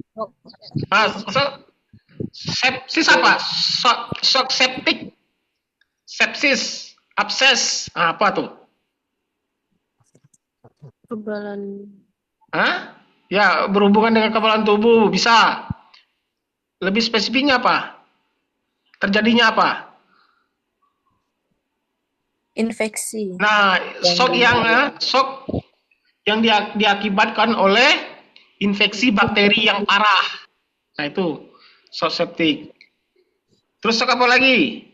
Sepsis apa? Shock septik. Sepsis, abses. Apa tuh? Kebalan. Ya, berhubungan dengan kekebalan tubuh, bisa. Lebih spesifiknya apa? Terjadinya apa? Infeksi. Nah, shock yang diakibatkan oleh infeksi bakteri yang parah. Nah, itu shock septik. Terus shock apa lagi?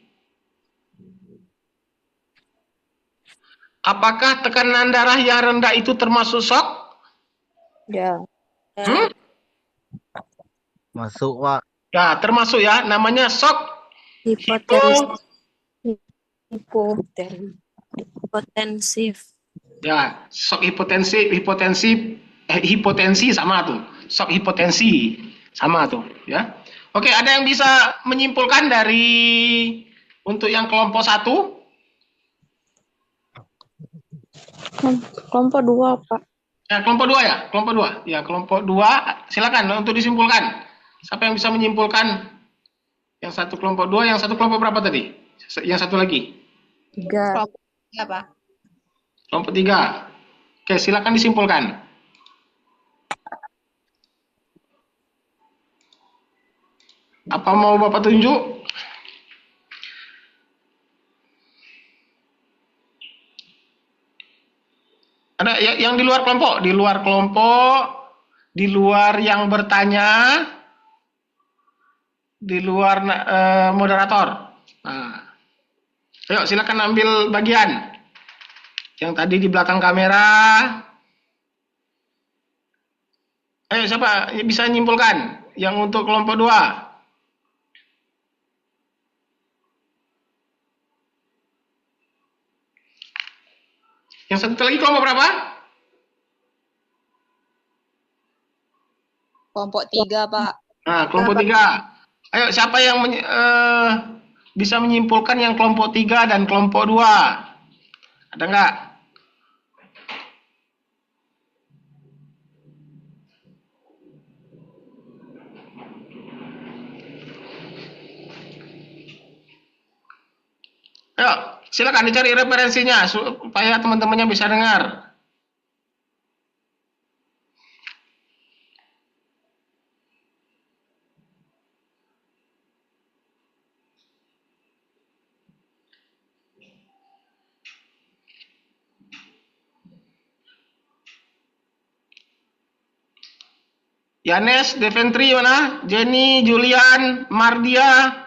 Apakah tekanan darah yang rendah itu termasuk shock? Ya. Masuk, Pak. Ya, termasuk ya. Namanya shock hipotensif. Ya, shock hipotensi sama tuh. Shock hipotensi sama tuh, ya. Oke, ada yang bisa menyimpulkan dari untuk yang kelompok 1? Kelompok 2, Pak. Ya, kelompok 2 ya? Kelompok 2. Ya, kelompok 2. Silakan untuk disimpulkan. Siapa yang bisa menyimpulkan? Yang satu kelompok 2, yang satu kelompok berapa tadi? Yang satu lagi? 3. Kelompok 3, Pak. Kelompok 3. Oke, silakan disimpulkan. Apa mau Bapak tunjuk? Ada yang di luar kelompok, di luar yang bertanya, di luar moderator. Nah, ayo silakan ambil bagian. Yang tadi di belakang kamera. Ayo siapa bisa menyimpulkan yang untuk kelompok 2? Yang satu lagi kelompok berapa? Kelompok 3, Pak. Nah, kelompok 3. Ayo, siapa yang bisa menyimpulkan yang kelompok 3 dan kelompok 2? Ada nggak? Ayo, silakan dicari referensinya supaya teman-temannya bisa dengar. Yanes, Deventri mana? Jenny, Julian, Mardia.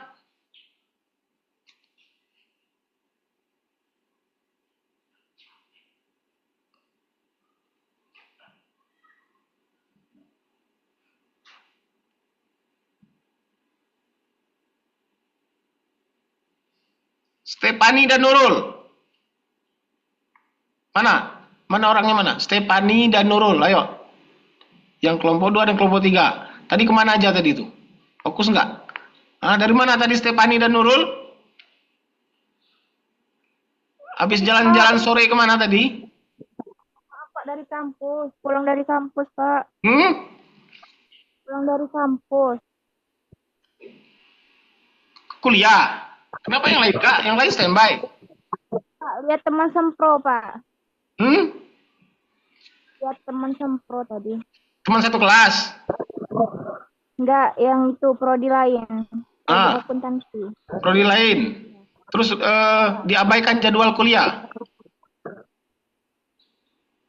Stefani dan Nurul. Mana? Mana orangnya mana? Stefani dan Nurul, ayo. Yang kelompok 2 dan kelompok 3. Tadi kemana aja tadi itu? Fokus nggak? Dari mana tadi Stefani dan Nurul? Habis jalan-jalan sore kemana tadi? Pak, dari kampus. Pulang dari kampus, Pak. Pulang dari kampus. Kuliah. Kenapa yang lain Kak? Yang lain standby. Pak, lihat teman sempro, Pak. Hmm? Lihat teman sempro tadi. Teman satu kelas. Enggak, yang itu prodi lain. Prodi Ah, akuntansi. prodi lain. Terus diabaikan jadwal kuliah.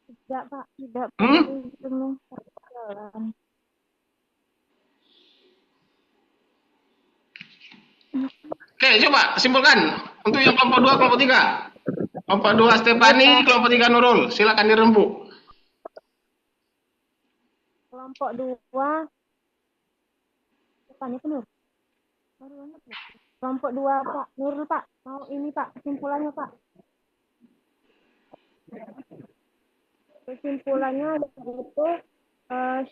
Tidak, Pak. Tidak. Hmm? Jalan. Oke, coba simpulkan. Untuk yang kelompok 2, kelompok 3. Kelompok 2 Stefani, kelompok 3 Nurul. Silakan dirembuk. Kelompok 2. Depan itu Nur. Kelompok 2, Pak. Nurul, Pak. Mau ini, Pak. Kesimpulannya, Pak. Kesimpulannya itu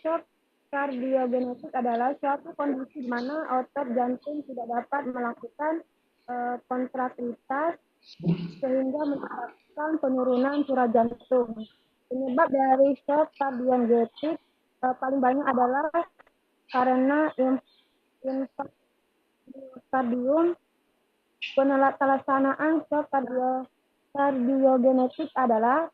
shock kardiogenetik adalah suatu kondisi di mana otot jantung tidak dapat melakukan kontraktivitas sehingga menyebabkan penurunan curah jantung. Penyebab dari shock kardiogenetik paling banyak adalah karena infarksium. Pelaksanaan shock kardiogenetik adalah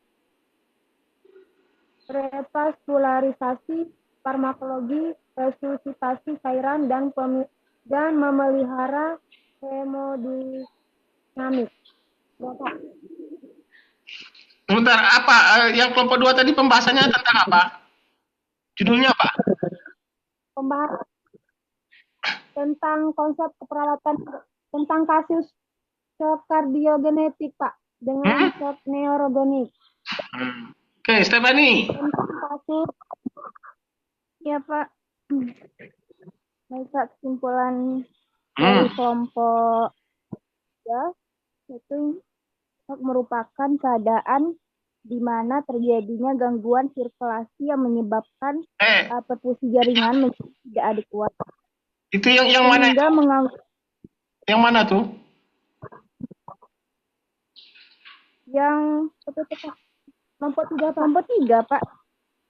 revaskularisasi, farmakologi, resusitasi cairan, dan memelihara hemodinamik. Sebentar, apa yang kelompok 2 tadi pembahasannya tentang apa? Judulnya apa? Pembahasan tentang konsep keperawatan tentang kasus shock kardiogenetik, Pak, dengan shock neurogenik. Oke, Stefani. Kasus, ya Pak. Baik Pak, kesimpulan dari kelompok ya, itu shock merupakan keadaan di mana terjadinya gangguan sirkulasi yang menyebabkan perfusi jaringan menjadi tidak adekuat. Itu yang mana? Yang mana tuh? Yang itu Pak. Kelompok 3, Pak. Kelompok 3, Pak.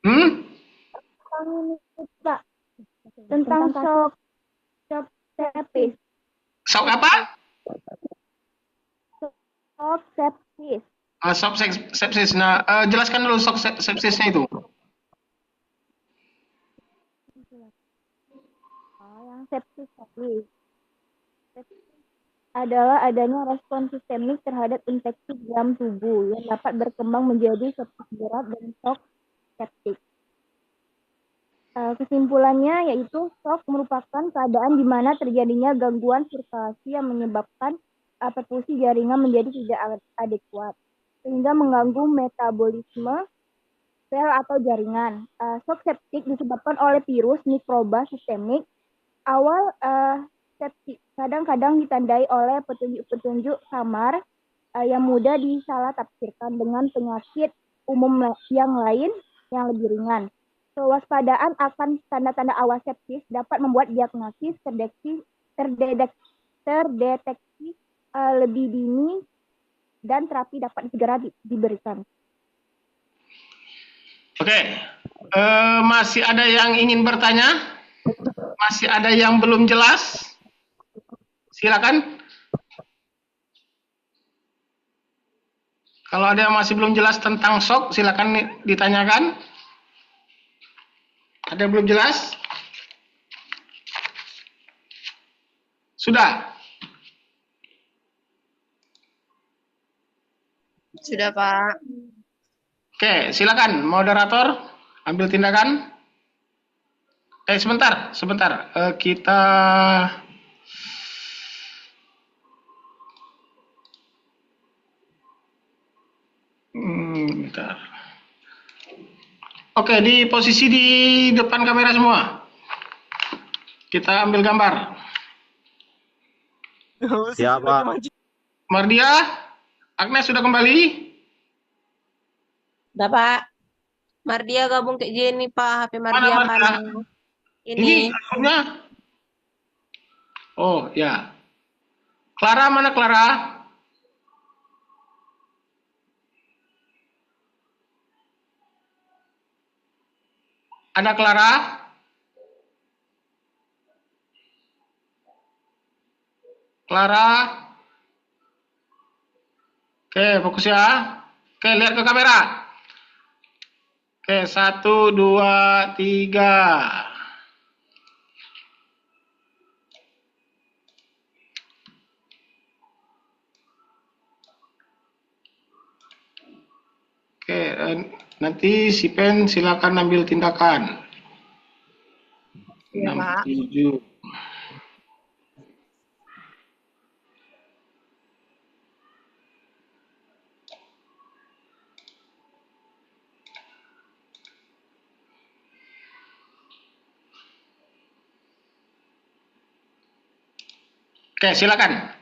Tentang ini, Pak. Tentang shock sepsis. Shock apa? Shock sepsis. Shock sepsis. Nah, jelaskan dulu shock sepsisnya itu. Yang sepsis tadi adalah adanya respon sistemik terhadap infeksi di dalam tubuh yang dapat berkembang menjadi sepsis berat dan shock septik. Kesimpulannya yaitu shock merupakan keadaan di mana terjadinya gangguan sirkulasi yang menyebabkan perfusi jaringan menjadi tidak adekuat sehingga mengganggu metabolisme sel atau jaringan. Shock septik disebabkan oleh virus mikroba sistemik. Awal septik kadang-kadang ditandai oleh petunjuk-petunjuk samar yang mudah disalah tafsirkan dengan penyakit umum yang lain yang lebih ringan. Kewaspadaan akan tanda-tanda awal sepsis dapat membuat diagnosis terdeteksi lebih dini dan terapi dapat segera diberikan. Oke, masih ada yang ingin bertanya? Masih ada yang belum jelas? Silakan. Kalau ada yang masih belum jelas tentang shock, silakan ditanyakan. Ada yang belum jelas? Sudah? Sudah, Pak. Oke, silakan moderator ambil tindakan. Sebentar. Kita bentar. Oke, di posisi di depan kamera semua. Kita ambil gambar. Siap, Pak. Mardia, Agnes sudah kembali? Udah, Pak. Mardia gabung ke Jenny, Pak. HP Mardia mana? Ini akunnya. Oh, ya. Clara mana Clara? Ada Clara? Clara. Oke, fokus ya. Oke, lihat ke kamera. Oke, 1, 2, 3. Oke, nanti si Pen silakan ambil tindakan. Iya, Pak. 67. Oke, silakan.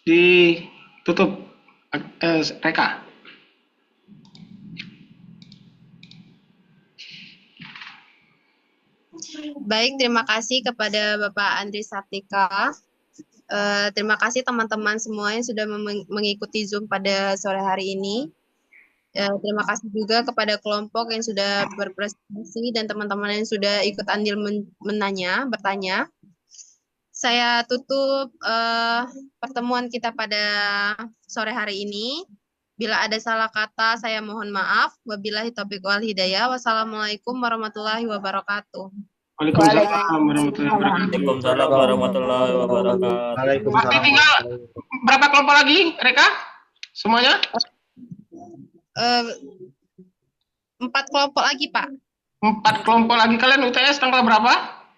Ditutup Reka. Baik, terima kasih kepada Bapak Andri Sartika. Terima kasih teman-teman semua yang sudah mengikuti Zoom pada sore hari ini. Terima kasih juga kepada kelompok yang sudah berprestasi dan teman-teman yang sudah ikut andil bertanya. Saya tutup pertemuan kita pada sore hari ini. Bila ada salah kata, saya mohon maaf. Wabillahi taufiq wal hidayah. Wassalamualaikum warahmatullahi wabarakatuh. Waalaikumsalam warahmatullahi wabarakatuh. Masih tinggal berapa kelompok lagi, Reka? Semuanya? 4 kelompok lagi, Pak. 4 kelompok lagi. Kalian UTS tanggal berapa?